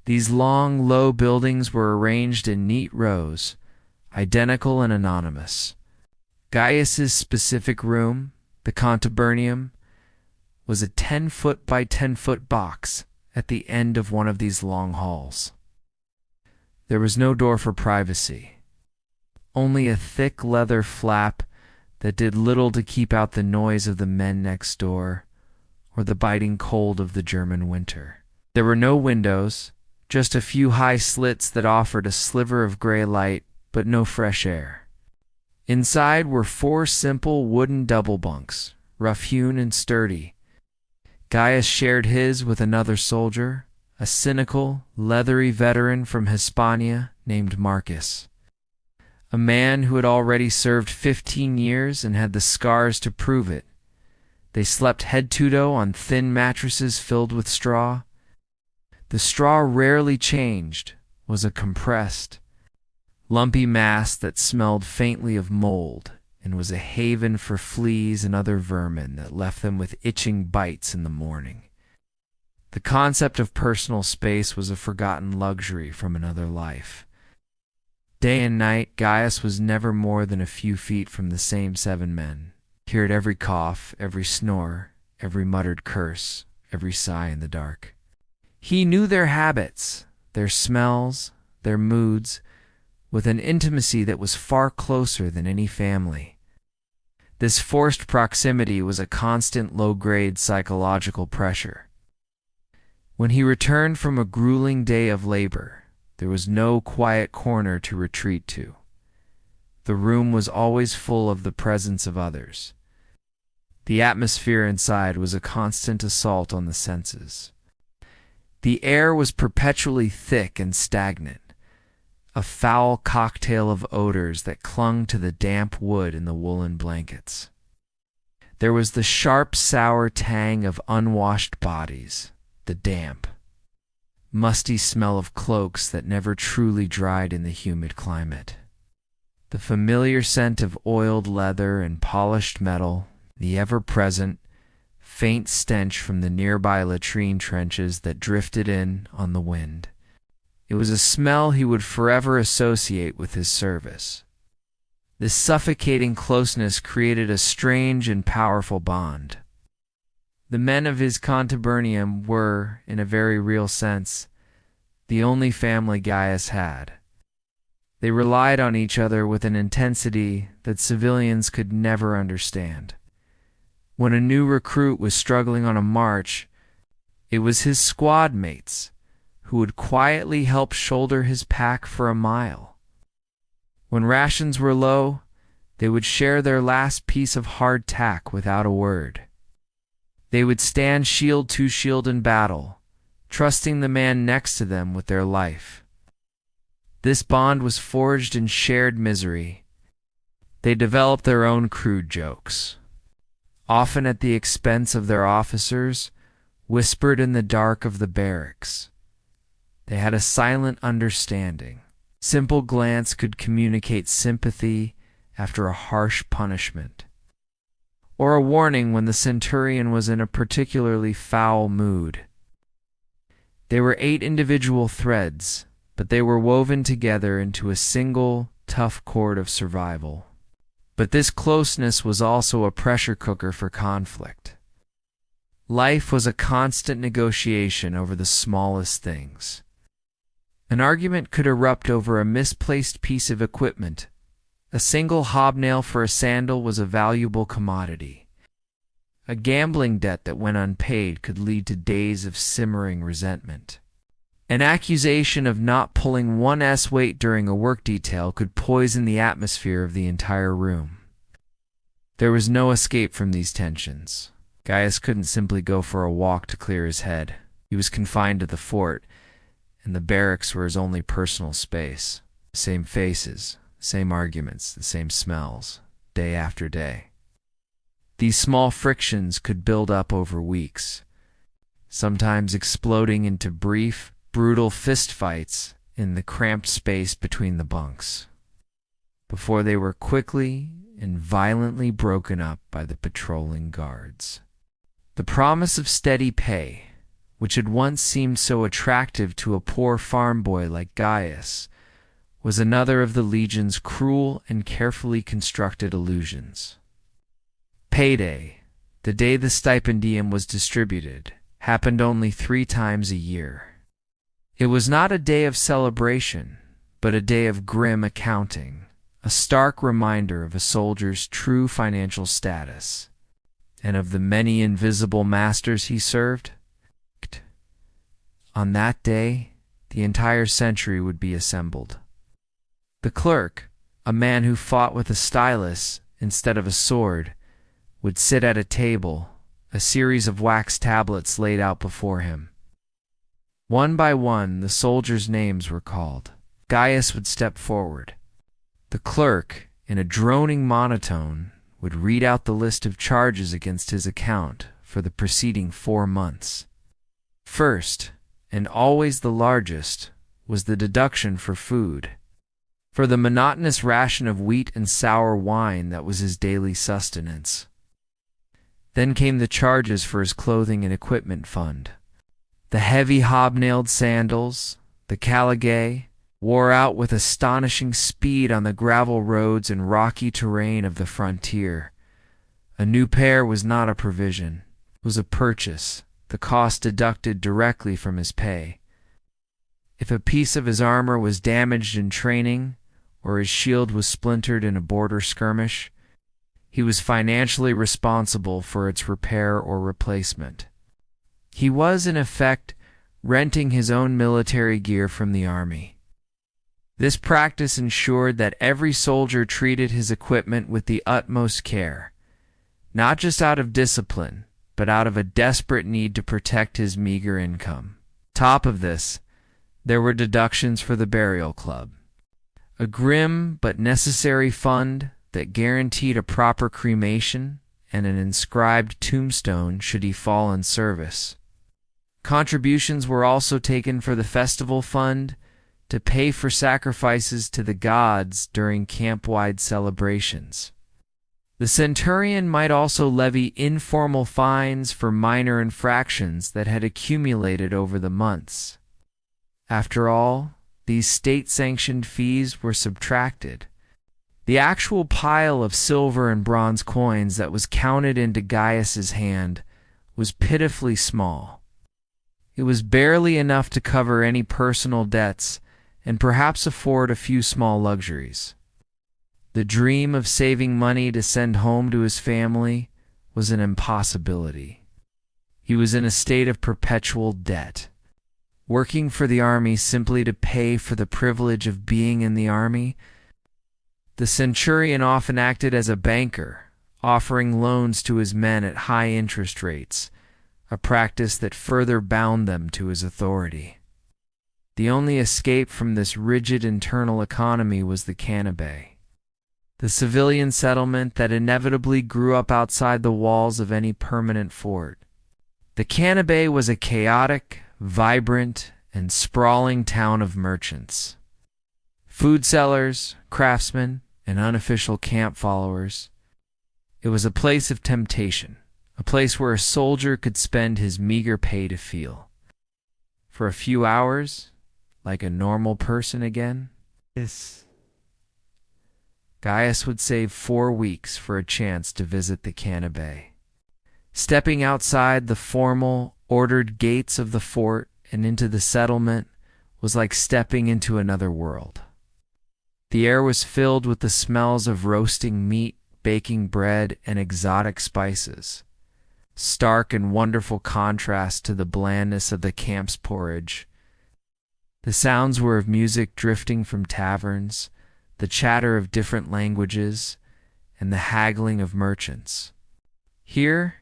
These long, low buildings were arranged in neat rows, identical and anonymous. Gaius's specific room, the contubernum, was a 10-foot by 10-foot box at the end of one of these long halls. There was no door for privacy, only a thick leather flap that did little to keep out the noise of the men next door or the biting cold of the German winter. There were no windows, just a few high slits that offered a sliver of gray light, but no fresh air. Inside were 4 simple wooden double bunks, rough-hewn and sturdy. Gaius shared his with another soldier, a cynical, leathery veteran from Hispania named Marcus, a man who had already served 15 years and had the scars to prove it. They slept head-to-toe on thin mattresses filled with straw. The straw rarely changed, was a compressed, lumpy mass that smelled faintly of mold and was a haven for fleas and other vermin that left them with itching bites in the morning. The concept of personal space was a forgotten luxury from another life. Day and night, Gaius was never more than a few feet from the same 7 men. He heard every cough, every snore, every muttered curse, every sigh in the dark. He knew their habits, their smells, their moods, with an intimacy that was far closer than any family. This forced proximity was a constant low-grade psychological pressure. When he returned from a grueling day of labor, there was no quiet corner to retreat to. The room was always full of the presence of others. The atmosphere inside was a constant assault on the senses. The air was perpetually thick and stagnant, a foul cocktail of odors that clung to the damp wood and the woolen blankets. There was the sharp, sour tang of unwashed bodies, the damp, musty smell of cloaks that never truly dried in the humid climate, the familiar scent of oiled leather and polished metal, the ever-present, faint stench from the nearby latrine trenches that drifted in on the wind. It was a smell he would forever associate with his service. This suffocating closeness created a strange and powerful bond. The men of his contubernum were, in a very real sense, the only family Gaius had. They relied on each other with an intensity that civilians could never understand. When a new recruit was struggling on a march, it was his squad mates who would quietly help shoulder his pack for a mile. When rations were low, they would share their last piece of hardtack without a word. They would stand shield to shield in battle, trusting the man next to them with their life. This bond was forged in shared misery. They developed their own crude jokes, often at the expense of their officers, whispered in the dark of the barracks. They had a silent understanding. Simple glance could communicate sympathy after a harsh punishment, or a warning when the centurion was in a particularly foul mood. They were 8 individual threads, but they were woven together into a single, tough cord of survival. But this closeness was also a pressure cooker for conflict. Life was a constant negotiation over the smallest things. An argument could erupt over a misplaced piece of equipment. A single hobnail for a sandal was a valuable commodity. A gambling debt that went unpaid could lead to days of simmering resentment. An accusation of not pulling 1's weight during a work detail could poison the atmosphere of the entire room. There was no escape from these tensions. Gaius couldn't simply go for a walk to clear his head. He was confined to the fort, and the barracks were his only personal space. The same faces, the same arguments, the same smells, day after day. These small frictions could build up over weeks, sometimes exploding into brief, brutal fistfights in the cramped space between the bunks, before they were quickly and violently broken up by the patrolling guards. The promise of steady pay, which had once seemed so attractive to a poor farm boy like Gaius, was another of the Legion's cruel and carefully constructed illusions. Payday, the day the stipendium was distributed, happened only 3 times a year. It was not a day of celebration, but a day of grim accounting, a stark reminder of a soldier's true financial status, and of the many invisible masters he served. On that day, the entire century would be assembled. The clerk, a man who fought with a stylus instead of a sword, would sit at a table, a series of wax tablets laid out before him. One by one, the soldiers' names were called. Gaius would step forward. The clerk, in a droning monotone, would read out the list of charges against his account for the preceding 4 months. First, and always the largest, was the deduction for food, for the monotonous ration of wheat and sour wine that was his daily sustenance. Then came the charges for his clothing and equipment fund. The heavy hobnailed sandals, the caligae, wore out with astonishing speed on the gravel roads and rocky terrain of the frontier. A new pair was not a provision, it was a purchase, the cost deducted directly from his pay. If a piece of his armor was damaged in training, or his shield was splintered in a border skirmish, he was financially responsible for its repair or replacement. He was, in effect, renting his own military gear from the army. This practice ensured that every soldier treated his equipment with the utmost care, not just out of discipline, but out of a desperate need to protect his meager income. Top of this, there were deductions for the burial club, a grim but necessary fund that guaranteed a proper cremation and an inscribed tombstone should he fall in service. Contributions were also taken for the festival fund to pay for sacrifices to the gods during camp-wide celebrations. The centurion might also levy informal fines for minor infractions that had accumulated over the months. After all, these state-sanctioned fees were subtracted. The actual pile of silver and bronze coins that was counted into Gaius's hand was pitifully small. It was barely enough to cover any personal debts and perhaps afford a few small luxuries. The dream of saving money to send home to his family was an impossibility. He was in a state of perpetual debt. Working for the army simply to pay for the privilege of being in the army, the centurion often acted as a banker, offering loans to his men at high interest rates, a practice that further bound them to his authority. The only escape from this rigid internal economy was the Canabe, the civilian settlement that inevitably grew up outside the walls of any permanent fort. The Canabe was a chaotic, vibrant, and sprawling town of merchants. Food sellers, craftsmen, and unofficial camp followers. It was a place of temptation, a place where a soldier could spend his meager pay to feel. For a few hours, like a normal person again, Gaius would save 4 weeks for a chance to visit the Canabe. Stepping outside the formal, ordered gates of the fort and into the settlement was like stepping into another world. The air was filled with the smells of roasting meat, baking bread, and exotic spices, stark and wonderful contrast to the blandness of the camp's porridge. The sounds were of music drifting from taverns, the chatter of different languages, and the haggling of merchants. Here,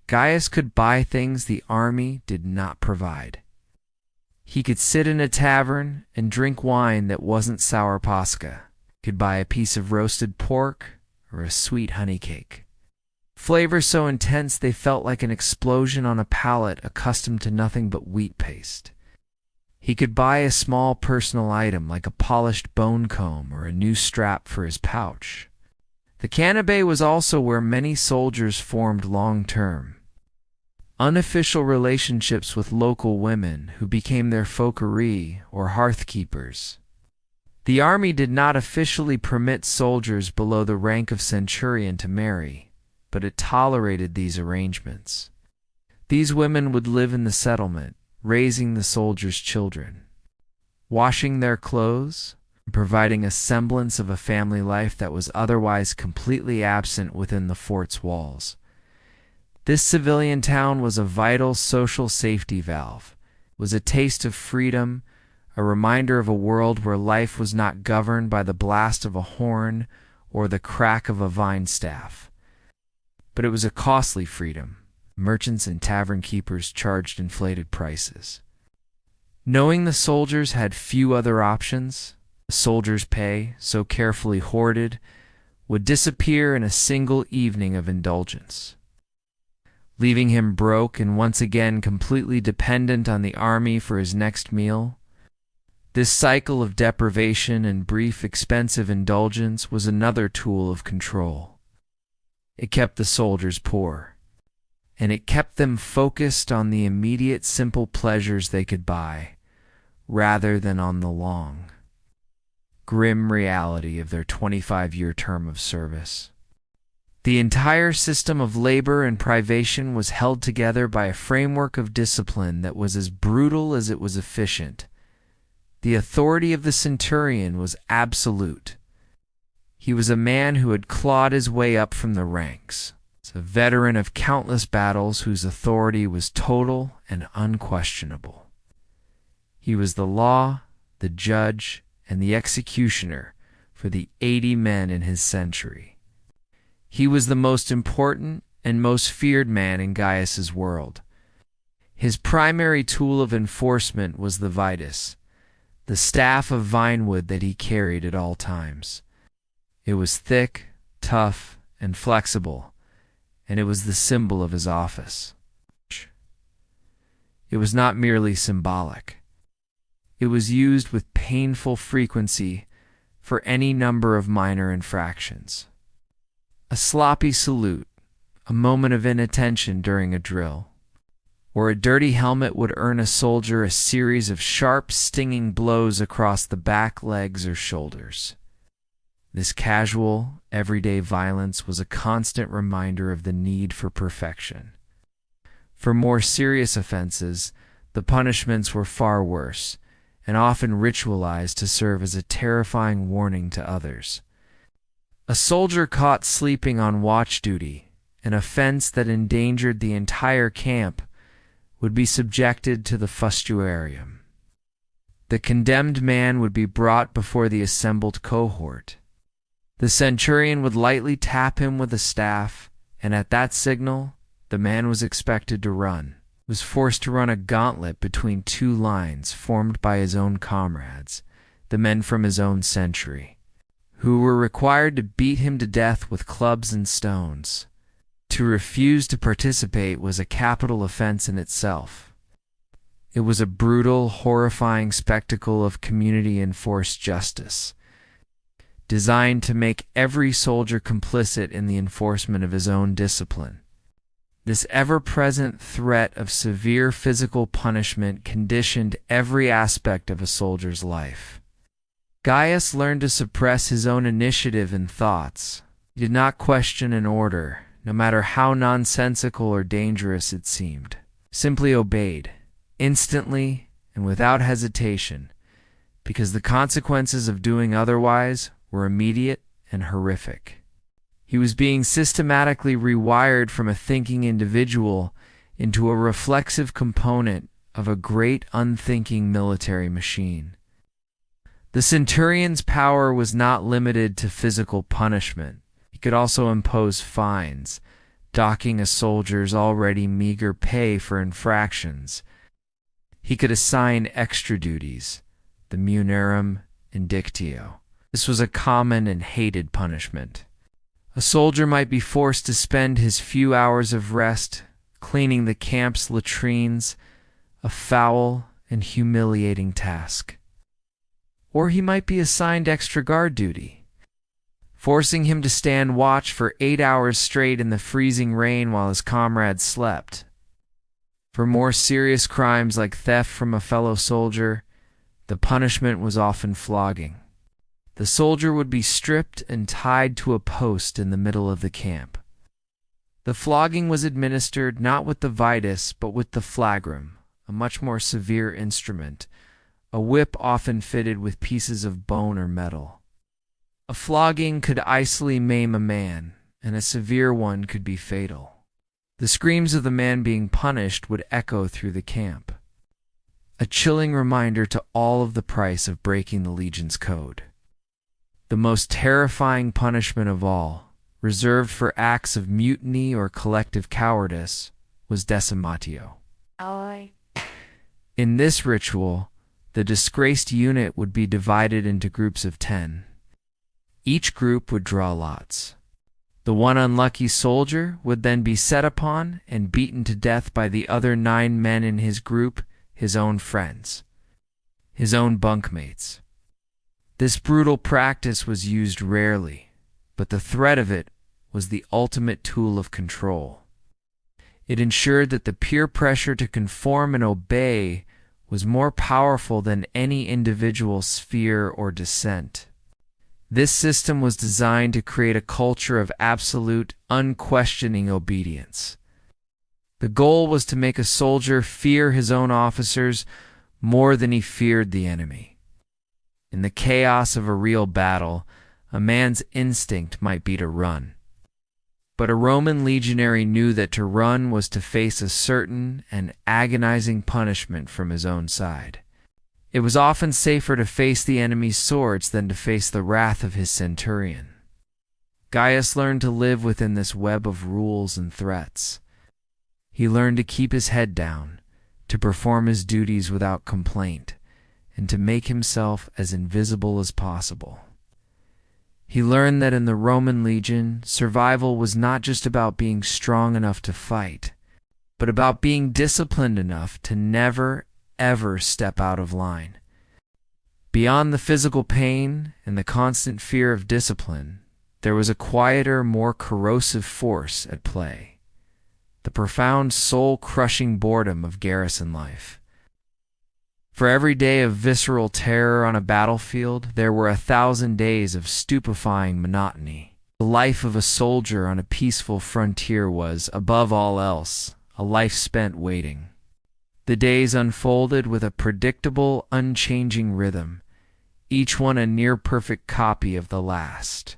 Gaius could buy things the army did not provide. He could sit in a tavern and drink wine that wasn't sour pasca, could buy a piece of roasted pork or a sweet honey cake. Flavors so intense they felt like an explosion on a palate accustomed to nothing but wheat paste. He could buy a small personal item like a polished bone comb or a new strap for his pouch. The Canabe was also where many soldiers formed long-term, unofficial relationships with local women who became their fokerie or hearth-keepers. The army did not officially permit soldiers below the rank of centurion to marry, but it tolerated these arrangements. These women would live in the settlement, raising the soldiers' children, washing their clothes, and providing a semblance of a family life that was otherwise completely absent within the fort's walls. This civilian town was a vital social safety valve, was a taste of freedom, a reminder of a world where life was not governed by the blast of a horn or the crack of a vine staff. But it was a costly freedom. Merchants and tavern keepers charged inflated prices. Knowing the soldiers had few other options, the soldiers' pay, so carefully hoarded, would disappear in a single evening of indulgence, leaving him broke and once again completely dependent on the army for his next meal. This cycle of deprivation and brief, expensive indulgence was another tool of control. It kept the soldiers poor, and it kept them focused on the immediate simple pleasures they could buy, rather than on the long, grim reality of their 25-year term of service. The entire system of labor and privation was held together by a framework of discipline that was as brutal as it was efficient. The authority of the centurion was absolute. He was a man who had clawed his way up from the ranks, a veteran of countless battles whose authority was total and unquestionable. He was the law, the judge, and the executioner for the 80 men in his century. He was the most important and most feared man in Gaius's world. His primary tool of enforcement was the vitus, the staff of vinewood that he carried at all times. It was thick, tough, and flexible, and it was the symbol of his office. It was not merely symbolic. It was used with painful frequency for any number of minor infractions. A sloppy salute, a moment of inattention during a drill, or a dirty helmet would earn a soldier a series of sharp, stinging blows across the back, legs, or shoulders. This casual, everyday violence was a constant reminder of the need for perfection. For more serious offenses, the punishments were far worse, and often ritualized to serve as a terrifying warning to others. A soldier caught sleeping on watch duty, an offense that endangered the entire camp, would be subjected to the fustuarium. The condemned man would be brought before the assembled cohort. The centurion would lightly tap him with a staff, and at that signal, the man was expected to run. He was forced to run a gauntlet between two lines formed by his own comrades, the men from his own century, who were required to beat him to death with clubs and stones. To refuse to participate was a capital offense in itself. It was a brutal, horrifying spectacle of community-enforced justice, designed to make every soldier complicit in the enforcement of his own discipline. This ever-present threat of severe physical punishment conditioned every aspect of a soldier's life. Gaius learned to suppress his own initiative and thoughts. He did not question an order, no matter how nonsensical or dangerous it seemed. Simply obeyed, instantly and without hesitation, because the consequences of doing otherwise were immediate and horrific. He was being systematically rewired from a thinking individual into a reflexive component of a great unthinking military machine. The centurion's power was not limited to physical punishment. He could also impose fines, docking a soldier's already meager pay for infractions. He could assign extra duties, the munerarum indictio. This was a common and hated punishment. A soldier might be forced to spend his few hours of rest cleaning the camp's latrines, a foul and humiliating task. Or he might be assigned extra guard duty, forcing him to stand watch for 8 hours straight in the freezing rain while his comrades slept. For more serious crimes like theft from a fellow soldier, the punishment was often flogging. The soldier would be stripped and tied to a post in the middle of the camp. The flogging was administered not with the vitus but with the flagrum, a much more severe instrument, a whip often fitted with pieces of bone or metal. A flogging could icily maim a man, and a severe one could be fatal. The screams of the man being punished would echo through the camp, a chilling reminder to all of the price of breaking the legion's code. The most terrifying punishment of all, reserved for acts of mutiny or collective cowardice, was decimatio. In this ritual, the disgraced unit would be divided into groups of 10. Each group would draw lots. The one unlucky soldier would then be set upon and beaten to death by the other 9 men in his group, his own friends, his own bunkmates. This brutal practice was used rarely, but the threat of it was the ultimate tool of control. It ensured that the peer pressure to conform and obey was more powerful than any individual's fear or dissent. This system was designed to create a culture of absolute, unquestioning obedience. The goal was to make a soldier fear his own officers more than he feared the enemy. In the chaos of a real battle, a man's instinct might be to run. But a Roman legionary knew that to run was to face a certain and agonizing punishment from his own side. It was often safer to face the enemy's swords than to face the wrath of his centurion. Gaius learned to live within this web of rules and threats. He learned to keep his head down, to perform his duties without complaint, and to make himself as invisible as possible. He learned that in the Roman legion, survival was not just about being strong enough to fight, but about being disciplined enough to never, ever step out of line. Beyond the physical pain and the constant fear of discipline, there was a quieter, more corrosive force at play: the profound soul-crushing boredom of garrison life. For every day of visceral terror on a battlefield, there were 1,000 days of stupefying monotony. The life of a soldier on a peaceful frontier was, above all else, a life spent waiting. The days unfolded with a predictable, unchanging rhythm, each one a near-perfect copy of the last.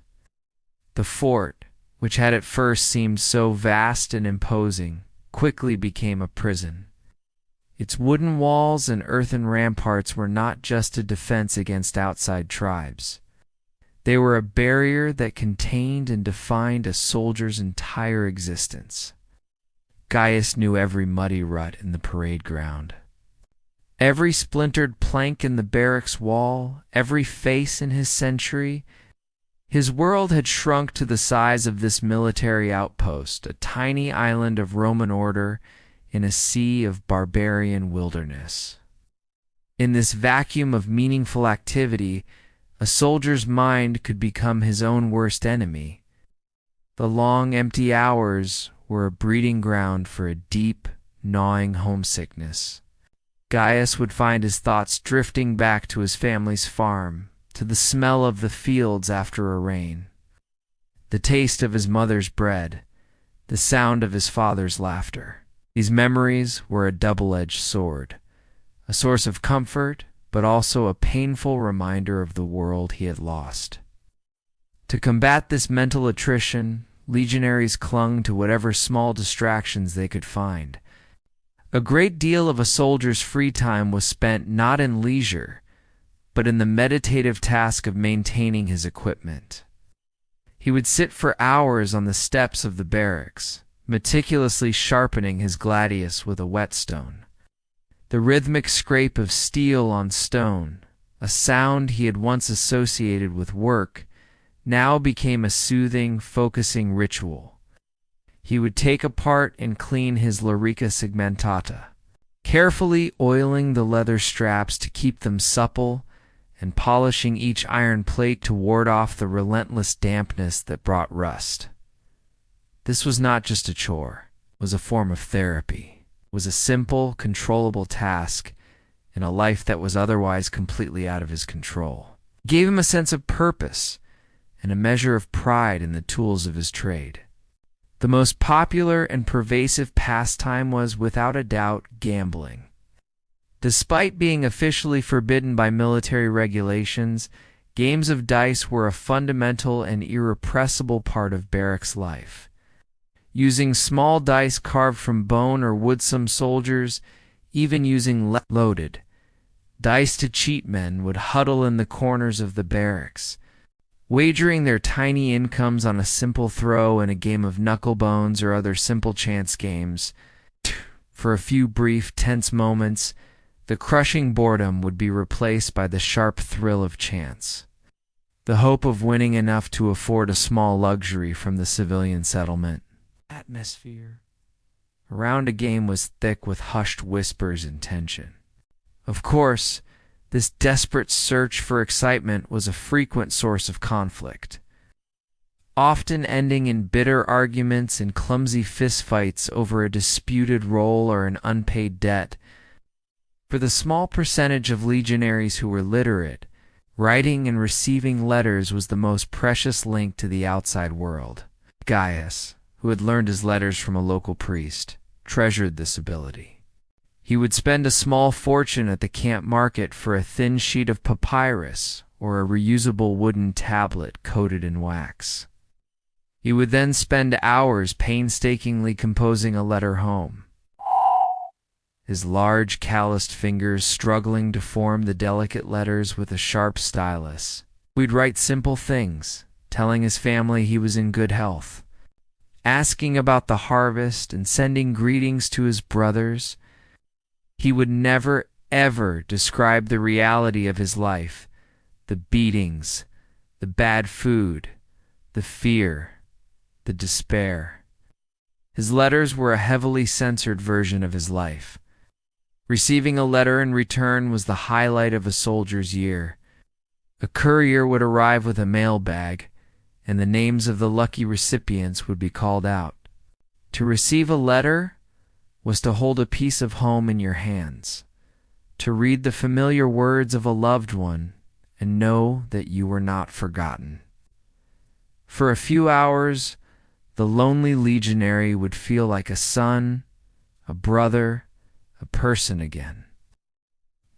The fort, which had at first seemed so vast and imposing, quickly became a prison. Its wooden walls and earthen ramparts were not just a defense against outside tribes. They were a barrier that contained and defined a soldier's entire existence. Gaius knew every muddy rut in the parade ground, every splintered plank in the barracks wall, every face in his century. His world had shrunk to the size of this military outpost, a tiny island of Roman order in a sea of barbarian wilderness. In this vacuum of meaningful activity, a soldier's mind could become his own worst enemy. The long, empty hours were a breeding ground for a deep, gnawing homesickness. Gaius would find his thoughts drifting back to his family's farm, to the smell of the fields after a rain, the taste of his mother's bread, the sound of his father's laughter. These memories were a double-edged sword, a source of comfort, but also a painful reminder of the world he had lost. To combat this mental attrition, legionaries clung to whatever small distractions they could find. A great deal of a soldier's free time was spent not in leisure, but in the meditative task of maintaining his equipment. He would sit for hours on the steps of the barracks, meticulously sharpening his gladius with a whetstone. The rhythmic scrape of steel on stone, a sound he had once associated with work, now became a soothing, focusing ritual. He would take apart and clean his lorica segmentata, carefully oiling the leather straps to keep them supple and polishing each iron plate to ward off the relentless dampness that brought rust. This was not just a chore, it was a form of therapy. It was a simple, controllable task in a life that was otherwise completely out of his control. It gave him a sense of purpose and a measure of pride in the tools of his trade. The most popular and pervasive pastime was, without a doubt, gambling. Despite being officially forbidden by military regulations, games of dice were a fundamental and irrepressible part of barracks life. Using small dice carved from bone or wood, some soldiers, even using loaded dice to cheat men, would huddle in the corners of the barracks, wagering their tiny incomes on a simple throw in a game of knucklebones or other simple chance games. For a few brief, tense moments, the crushing boredom would be replaced by the sharp thrill of chance, the hope of winning enough to afford a small luxury from the civilian settlement. Atmosphere around a game was thick with hushed whispers and tension. Of course, this desperate search for excitement was a frequent source of conflict, often ending in bitter arguments and clumsy fistfights over a disputed role or an unpaid debt. For the small percentage of legionaries who were literate, writing and receiving letters was the most precious link to the outside world. Gaius, who had learned his letters from a local priest, treasured this ability. He would spend a small fortune at the camp market for a thin sheet of papyrus or a reusable wooden tablet coated in wax. He would then spend hours painstakingly composing a letter home. his large calloused fingers struggling to form the delicate letters with a sharp stylus. We'd write simple things, telling his family he was in good health, asking about the harvest and sending greetings to his brothers. He would never, ever describe the reality of his life, the beatings, the bad food, the fear, the despair. His letters were a heavily censored version of his life. Receiving a letter in return was the highlight of a soldier's year. A courier would arrive with a mailbag, and the names of the lucky recipients would be called out. To receive a letter was to hold a piece of home in your hands, to read the familiar words of a loved one and know that you were not forgotten. For a few hours, the lonely legionary would feel like a son, a brother, a person again.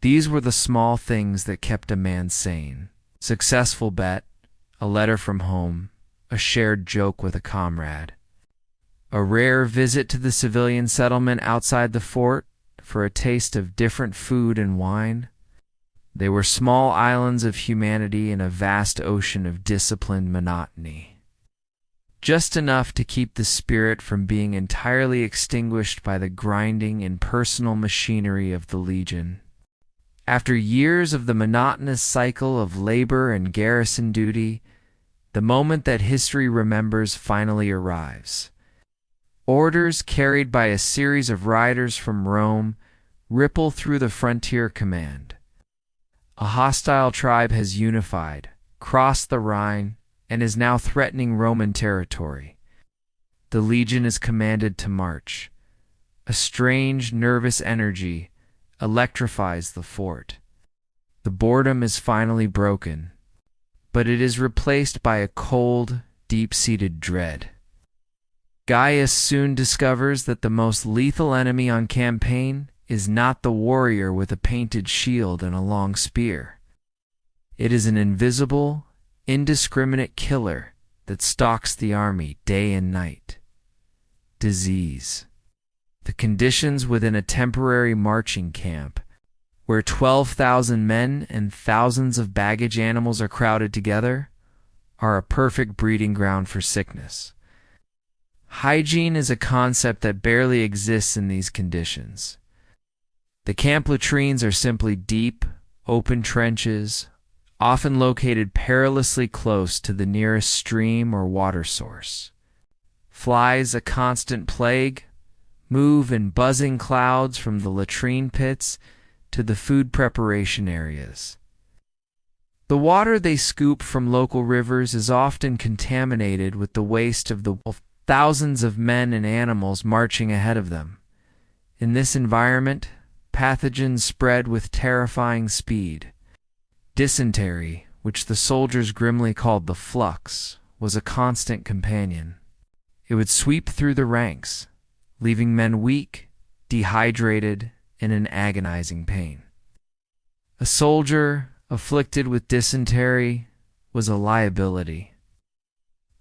These were the small things that kept a man sane. Successful bet, a letter from home, a shared joke with a comrade. A rare visit to the civilian settlement outside the fort for a taste of different food and wine. They were small islands of humanity in a vast ocean of disciplined monotony. Just enough to keep the spirit from being entirely extinguished by the grinding impersonal machinery of the Legion. After years of the monotonous cycle of labor and garrison duty, the moment that history remembers finally arrives. Orders carried by a series of riders from Rome ripple through the frontier command. A hostile tribe has unified, crossed the Rhine, and is now threatening Roman territory. The Legion is commanded to march. A strange, nervous energy electrifies the fort. The boredom is finally broken, but it is replaced by a cold, deep-seated dread. Gaius soon discovers that the most lethal enemy on campaign is not the warrior with a painted shield and a long spear. It is an invisible, indiscriminate killer that stalks the army day and night. Disease. The conditions within a temporary marching camp, where 12,000 men and thousands of baggage animals are crowded together, are a perfect breeding ground for sickness. Hygiene is a concept that barely exists in these conditions. The camp latrines are simply deep, open trenches, often located perilously close to the nearest stream or water source. Flies, a constant plague, move in buzzing clouds from the latrine pits to the food preparation areas. The water they scoop from local rivers is often contaminated with the waste of the thousands of men and animals marching ahead of them. In this environment, pathogens spread with terrifying speed. Dysentery, which the soldiers grimly called the flux, was a constant companion. It would sweep through the ranks, leaving men weak, dehydrated, and in agonizing pain. A soldier afflicted with dysentery was a liability.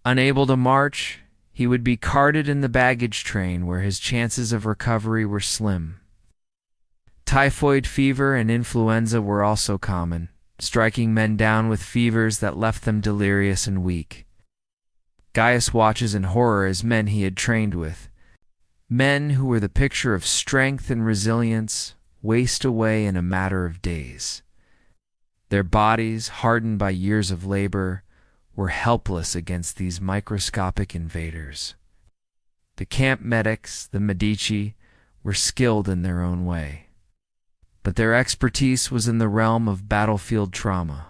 Unable to march, he would be carted in the baggage train where his chances of recovery were slim. Typhoid fever and influenza were also common, striking men down with fevers that left them delirious and weak. Gaius watches in horror as men he had trained with, men who were the picture of strength and resilience, waste away in a matter of days. Their bodies, hardened by years of labor, were helpless against these microscopic invaders. The camp medics, the Medici, were skilled in their own way, but their expertise was in the realm of battlefield trauma,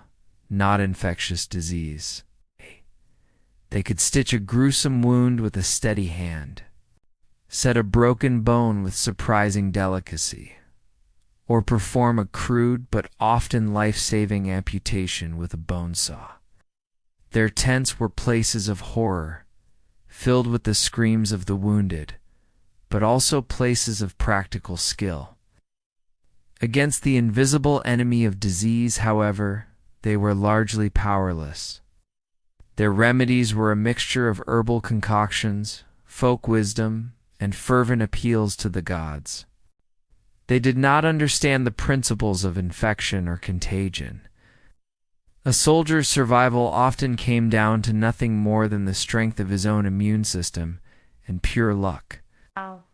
not infectious disease. They could stitch a gruesome wound with a steady hand, set a broken bone with surprising delicacy, or perform a crude but often life-saving amputation with a bone saw. Their tents were places of horror, filled with the screams of the wounded, but also places of practical skill. Against the invisible enemy of disease, however, they were largely powerless. Their remedies were a mixture of herbal concoctions, folk wisdom, and fervent appeals to the gods. They did not understand the principles of infection or contagion. A soldier's survival often came down to nothing more than the strength of his own immune system and pure luck.
Wow.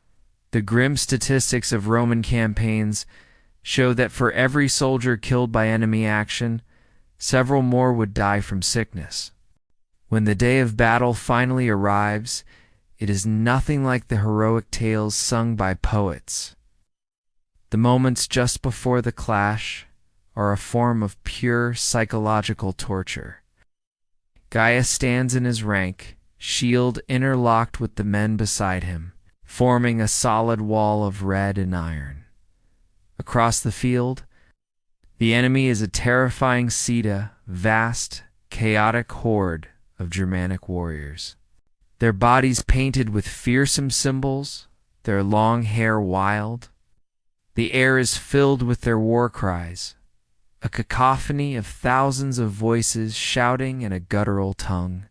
The grim statistics of Roman campaigns show that for every soldier killed by enemy action, several more would die from sickness. When the day of battle finally arrives, it is nothing like the heroic tales sung by poets. The moments just before the clash are a form of pure psychological torture. Gaius stands in his rank, shield interlocked with the men beside him, forming a solid wall of red and iron. Across the field, the enemy is a terrifying Ceta, vast, chaotic horde of Germanic warriors. Their bodies painted with fearsome symbols, their long hair wild. The air is filled with their war cries, a cacophony of thousands of voices shouting in a guttural tongue,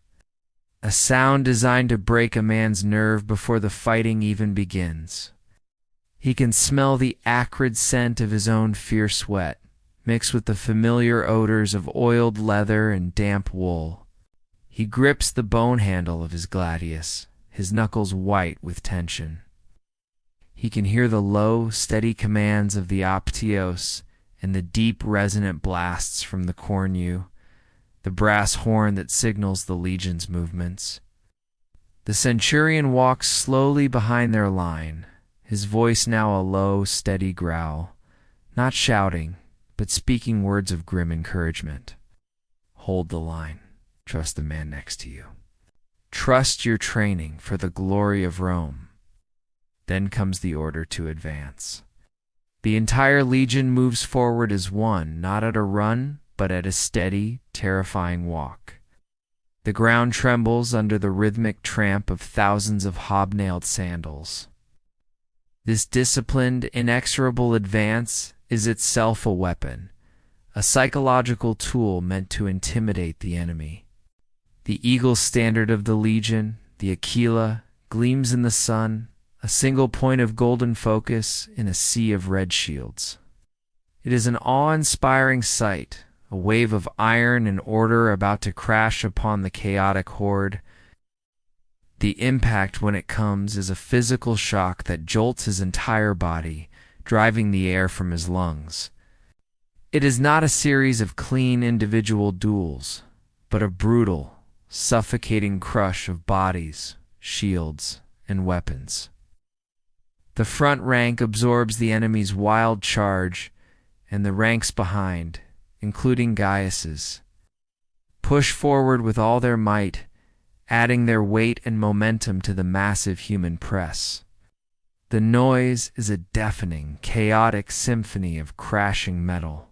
a sound designed to break a man's nerve before the fighting even begins. He can smell the acrid scent of his own fierce sweat, mixed with the familiar odors of oiled leather and damp wool. He grips the bone handle of his gladius, his knuckles white with tension. He can hear the low, steady commands of the optios and the deep, resonant blasts from the cornu, the brass horn that signals the legion's movements. The centurion walks slowly behind their line, his voice now a low, steady growl, not shouting, but speaking words of grim encouragement. Hold the line. Trust the man next to you. Trust your training for the glory of Rome. Then comes the order to advance. The entire legion moves forward as one, not at a run, but at a steady, terrifying walk. The ground trembles under the rhythmic tramp of thousands of hobnailed sandals. This disciplined, inexorable advance is itself a weapon, a psychological tool meant to intimidate the enemy. The eagle standard of the legion, the Aquila, gleams in the sun, a single point of golden focus in a sea of red shields. It is an awe-inspiring sight, a wave of iron and order about to crash upon the chaotic horde. The impact when it comes is a physical shock that jolts his entire body, driving the air from his lungs. It is not a series of clean individual duels, but a brutal, suffocating crush of bodies, shields, and weapons. The front rank absorbs the enemy's wild charge, and the ranks behind, including Gaius's, push forward with all their might, adding their weight and momentum to the massive human press. The noise is a deafening, chaotic symphony of crashing metal.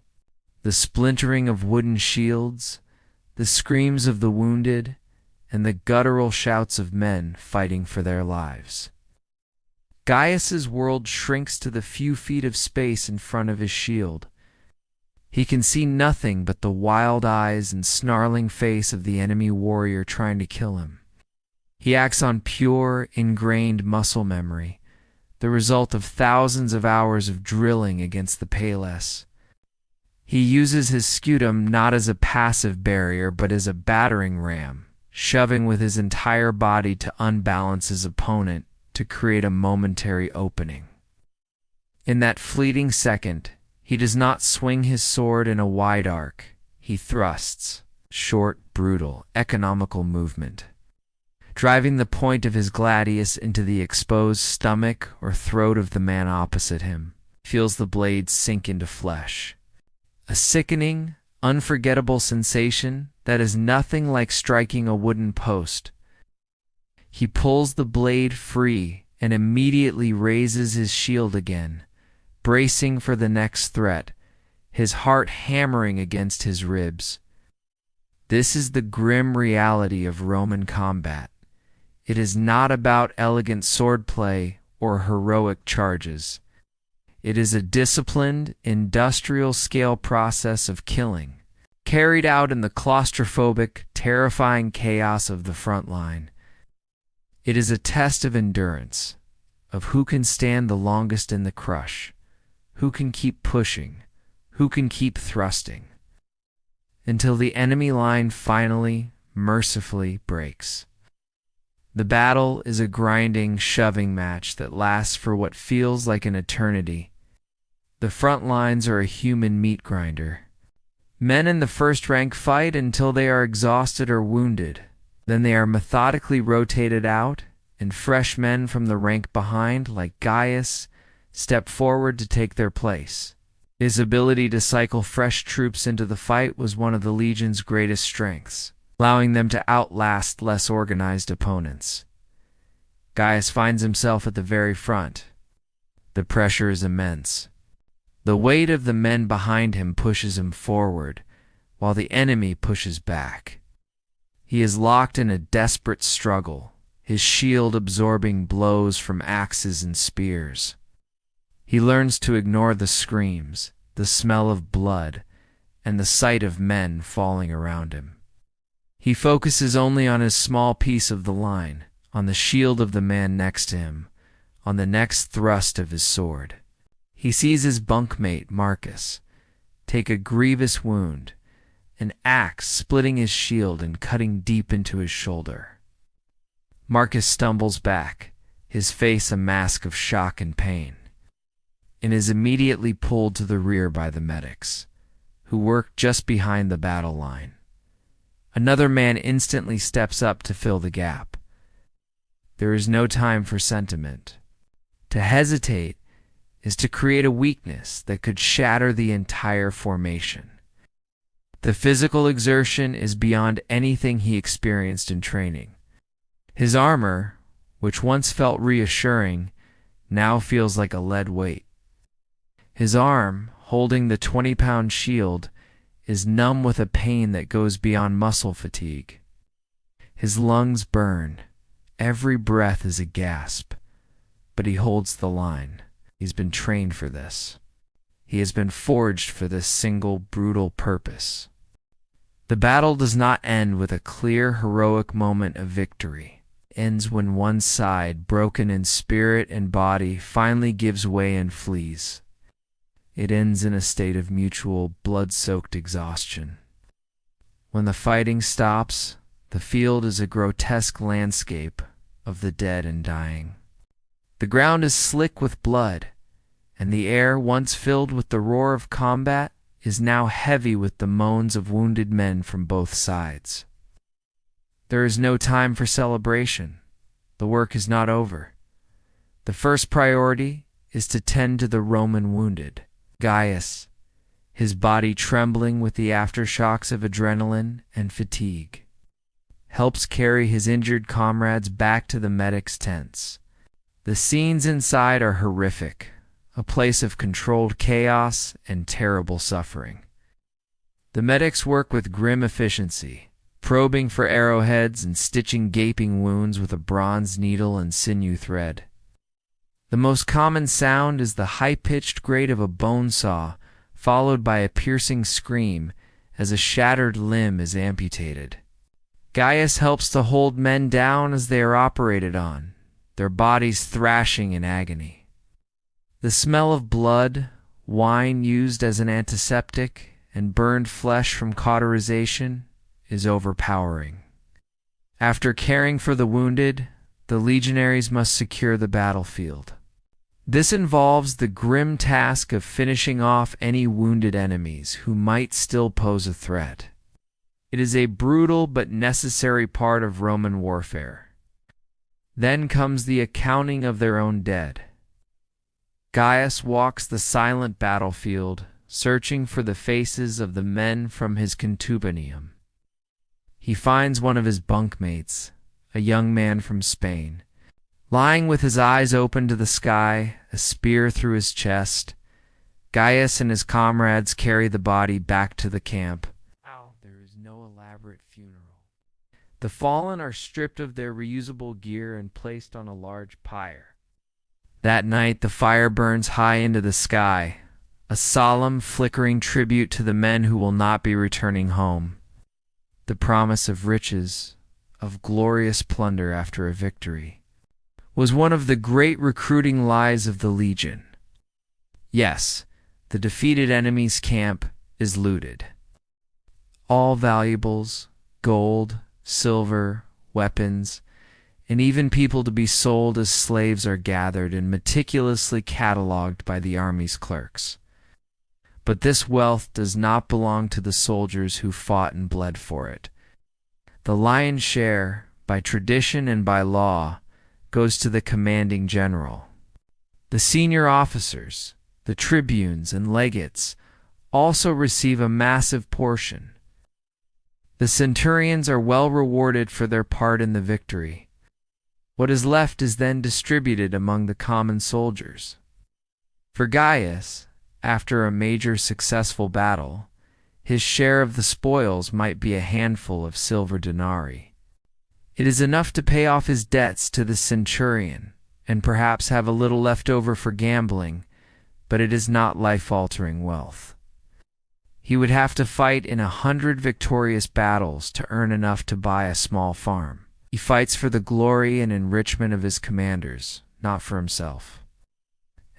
The splintering of wooden shields, the screams of the wounded, and the guttural shouts of men fighting for their lives. Gaius's world shrinks to the few feet of space in front of his shield. He can see nothing but the wild eyes and snarling face of the enemy warrior trying to kill him. He acts on pure, ingrained muscle memory, the result of thousands of hours of drilling against the Pales. He uses his scutum not as a passive barrier but as a battering ram, shoving with his entire body to unbalance his opponent to create a momentary opening. In that fleeting second, he does not swing his sword in a wide arc. He thrusts, short, brutal, economical movement, driving the point of his gladius into the exposed stomach or throat of the man opposite him, feels the blade sink into flesh. A sickening, unforgettable sensation that is nothing like striking a wooden post. He pulls the blade free and immediately raises his shield again, bracing for the next threat, his heart hammering against his ribs. This is the grim reality of Roman combat. It is not about elegant swordplay or heroic charges. It is a disciplined, industrial-scale process of killing, carried out in the claustrophobic, terrifying chaos of the front line. It is a test of endurance, of who can stand the longest in the crush, who can keep pushing, who can keep thrusting, until the enemy line finally, mercifully breaks. The battle is a grinding, shoving match that lasts for what feels like an eternity. The front lines are a human meat grinder. Men in the first rank fight until they are exhausted or wounded. Then they are methodically rotated out, and fresh men from the rank behind, like Gaius, step forward to take their place. His ability to cycle fresh troops into the fight was one of the Legion's greatest strengths, allowing them to outlast less organized opponents. Gaius finds himself at the very front. The pressure is immense. The weight of the men behind him pushes him forward, while the enemy pushes back. He is locked in a desperate struggle, his shield absorbing blows from axes and spears. He learns to ignore the screams, the smell of blood, and the sight of men falling around him. He focuses only on his small piece of the line, on the shield of the man next to him, on the next thrust of his sword. He sees his bunkmate, Marcus, take a grievous wound, an axe splitting his shield and cutting deep into his shoulder. Marcus stumbles back, his face a mask of shock and pain, and is immediately pulled to the rear by the medics, who work just behind the battle line. Another man instantly steps up to fill the gap. There is no time for sentiment. To hesitate is to create a weakness that could shatter the entire formation. The physical exertion is beyond anything he experienced in training. His armor, which once felt reassuring, now feels like a lead weight. His arm, holding the 20-pound shield, is numb with a pain that goes beyond muscle fatigue. His lungs burn. Every breath is a gasp. But he holds the line. He's been trained for this. He has been forged for this single brutal purpose. The battle does not end with a clear, heroic moment of victory. It ends when one side, broken in spirit and body, finally gives way and flees. It ends in a state of mutual, blood-soaked exhaustion. When the fighting stops, the field is a grotesque landscape of the dead and dying. The ground is slick with blood, and the air, once filled with the roar of combat, is now heavy with the moans of wounded men from both sides. There is no time for celebration. The work is not over. The first priority is to tend to the Roman wounded. Gaius, his body trembling with the aftershocks of adrenaline and fatigue, helps carry his injured comrades back to the medics' tents. The scenes inside are horrific, a place of controlled chaos and terrible suffering. The medics work with grim efficiency, probing for arrowheads and stitching gaping wounds with a bronze needle and sinew thread. The most common sound is the high-pitched grate of a bone saw, followed by a piercing scream as a shattered limb is amputated. Gaius helps to hold men down as they are operated on, their bodies thrashing in agony. The smell of blood, wine used as an antiseptic, and burned flesh from cauterization is overpowering. After caring for the wounded, the legionaries must secure the battlefield. This involves the grim task of finishing off any wounded enemies who might still pose a threat. It is a brutal but necessary part of Roman warfare. Then comes the accounting of their own dead. Gaius walks the silent battlefield, searching for the faces of the men from his contubernium. He finds one of his bunkmates, a young man from Spain, lying with his eyes open to the sky, a spear through his chest. Gaius and his comrades carry the body back to the camp. There is no elaborate funeral. The fallen are stripped of their reusable gear and placed on a large pyre. That night, the fire burns high into the sky, a solemn, flickering tribute to the men who will not be returning home. The promise of riches, of glorious plunder after a victory, was one of the great recruiting lies of the Legion. Yes, The defeated enemy's camp is looted. All valuables, gold, silver, weapons, and even people to be sold as slaves are gathered and meticulously cataloged by the army's clerks. But this wealth does not belong to the soldiers who fought and bled for it. The lion's share, by tradition and by law, goes to the commanding general. The senior officers, the tribunes and legates, also receive a massive portion. The centurions are well rewarded for their part in the victory. What is left is then distributed among the common soldiers. For Gaius, after a major successful battle, his share of the spoils might be a handful of silver denarii. It is enough to pay off his debts to the centurion, and perhaps have a little left over for gambling, but it is not life-altering wealth. He would have to fight in 100 victorious battles to earn enough to buy a small farm. He fights for the glory and enrichment of his commanders, not for himself.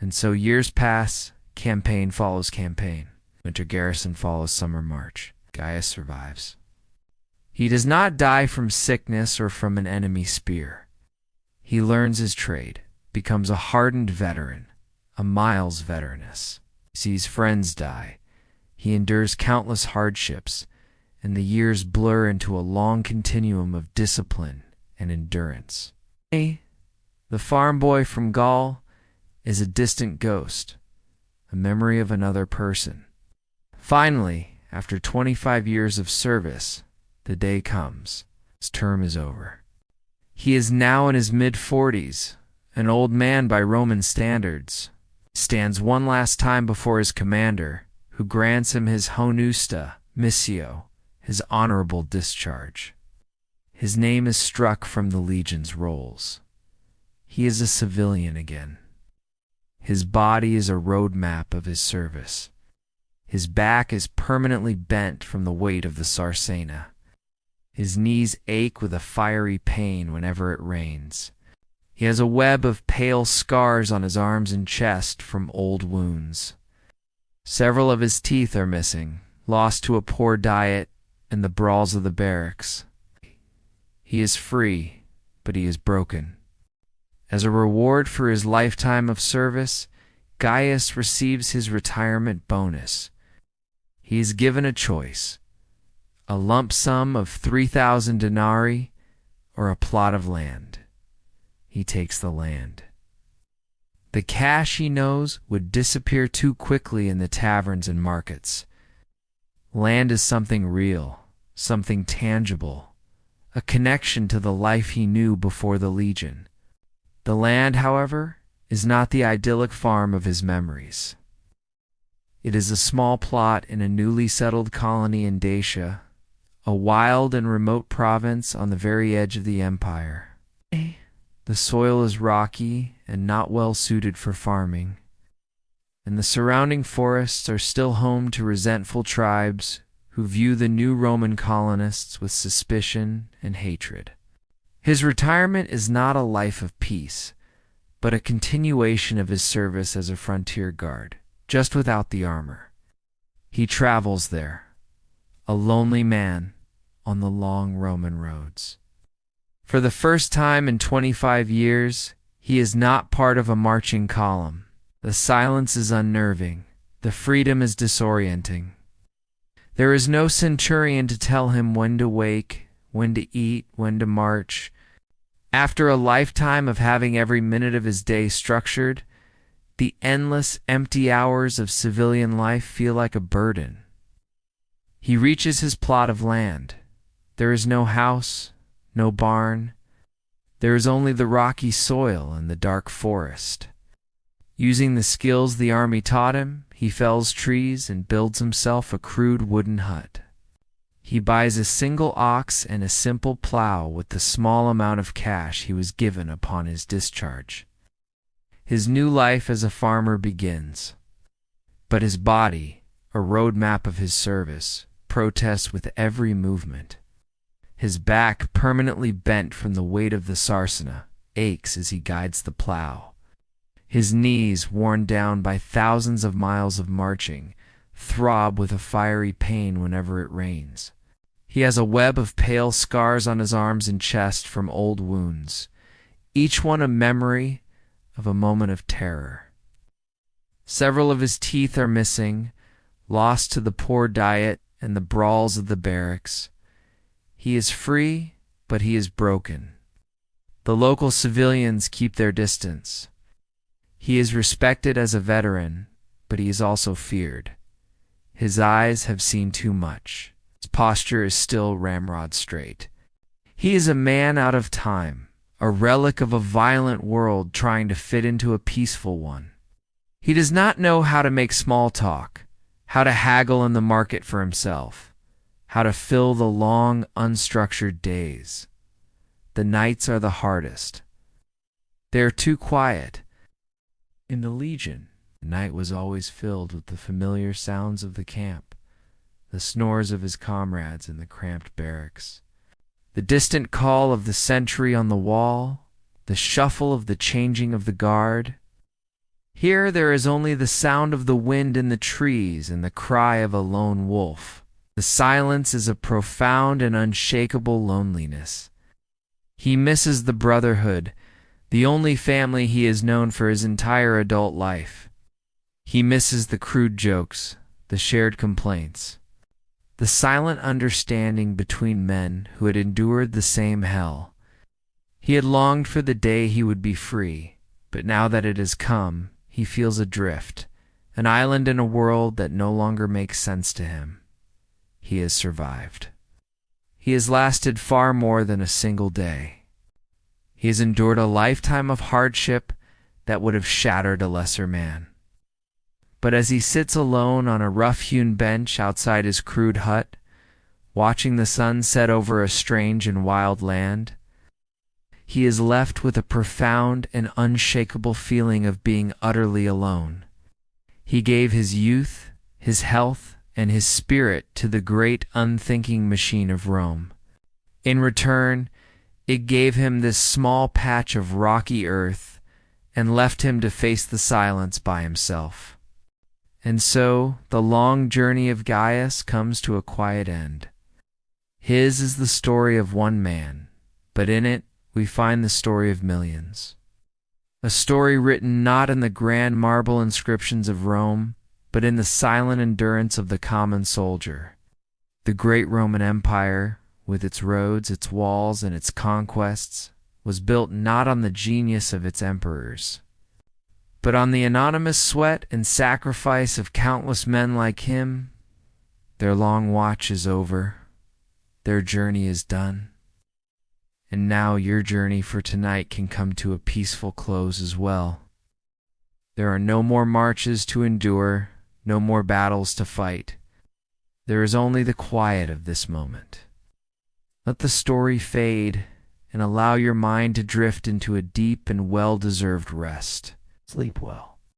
And so years pass, campaign follows campaign. Winter garrison follows summer march. Gaius survives. He does not die from sickness or from an enemy spear. He learns his trade, becomes a hardened veteran, a Miles veteraness. He sees friends die. He endures countless hardships, and the years blur into a long continuum of discipline and endurance. The farm boy from Gaul is a distant ghost, a memory of another person. Finally, after 25 years of service, the day comes. His term is over. He is now in his mid-40s, an old man by Roman standards. He stands one last time before his commander, who grants him his honusta missio, his honorable discharge. His name is struck from the legion's rolls. He is a civilian again. His body is a road map of his service. His back is permanently bent from the weight of the Sarsena. His knees ache with a fiery pain whenever it rains. He has a web of pale scars on his arms and chest from old wounds. Several of his teeth are missing, lost to a poor diet and the brawls of the barracks. He is free, but he is broken. As a reward for his lifetime of service, Gaius receives his retirement bonus. He is given a choice: a lump sum of 3,000 denarii or a plot of land. He takes the land. The cash, he knows, would disappear too quickly in the taverns and markets. Land is something real, something tangible, a connection to the life he knew before the Legion. The land, however, is not the idyllic farm of his memories. It is a small plot in a newly settled colony in Dacia, a wild and remote province on the very edge of the empire. The soil is rocky and not well suited for farming, and the surrounding forests are still home to resentful tribes who view the new Roman colonists with suspicion and hatred. His retirement is not a life of peace, but a continuation of his service as a frontier guard, just without the armor. He travels there, a lonely man on the long Roman roads. For the first time in 25 years, he is not part of a marching column. The silence is unnerving. The freedom is disorienting. There is no centurion to tell him when to wake, when to eat, when to march. After a lifetime of having every minute of his day structured, the endless, empty hours of civilian life feel like a burden. He reaches his plot of land. There is no house, no barn. There is only the rocky soil and the dark forest. Using the skills the army taught him, he fells trees and builds himself a crude wooden hut. He buys a single ox and a simple plow with the small amount of cash he was given upon his discharge. His new life as a farmer begins. But his body, a road map of his service, protests with every movement. His back, permanently bent from the weight of the Sarsena, aches as he guides the plow. His knees, worn down by thousands of miles of marching, throb with a fiery pain whenever it rains. He has a web of pale scars on his arms and chest from old wounds, each one a memory of a moment of terror. Several of his teeth are missing, lost to the poor diet and the brawls of the barracks. He is free, but he is broken. The local civilians keep their distance. He is respected as a veteran, but he is also feared. His eyes have seen too much. His posture is still ramrod straight. He is a man out of time, a relic of a violent world trying to fit into a peaceful one. He does not know how to make small talk, how to haggle in the market for himself, how to fill the long, unstructured days. The nights are the hardest. They are too quiet. In the Legion, the night was always filled with the familiar sounds of the camp, the snores of his comrades in the cramped barracks, the distant call of the sentry on the wall, the shuffle of the changing of the guard. Here there is only the sound of the wind in the trees and the cry of a lone wolf. The silence is a profound and unshakable loneliness. He misses the brotherhood, the only family he has known for his entire adult life. He misses the crude jokes, the shared complaints, the silent understanding between men who had endured the same hell. He had longed for the day he would be free, but now that it has come, he feels adrift, an island in a world that no longer makes sense to him. He has survived. He has lasted far more than a single day. He has endured a lifetime of hardship that would have shattered a lesser man. But as he sits alone on a rough-hewn bench outside his crude hut, watching the sun set over a strange and wild land, he is left with a profound and unshakable feeling of being utterly alone. He gave his youth, his health, and his spirit to the great unthinking machine of Rome. In return, it gave him this small patch of rocky earth and left him to face the silence by himself. And so the long journey of Gaius comes to a quiet end. His is the story of one man, but in it we find the story of millions. A story written not in the grand marble inscriptions of Rome, but in the silent endurance of the common soldier. The great Roman Empire, with its roads, its walls, and its conquests, was built not on the genius of its emperors, but on the anonymous sweat and sacrifice of countless men like him. Their long watch is over. Their journey is done. And now your journey for tonight can come to a peaceful close as well. There are no more marches to endure, no more battles to fight. There is only the quiet of this moment. Let the story fade and allow your mind to drift into a deep and well-deserved rest. Sleep well.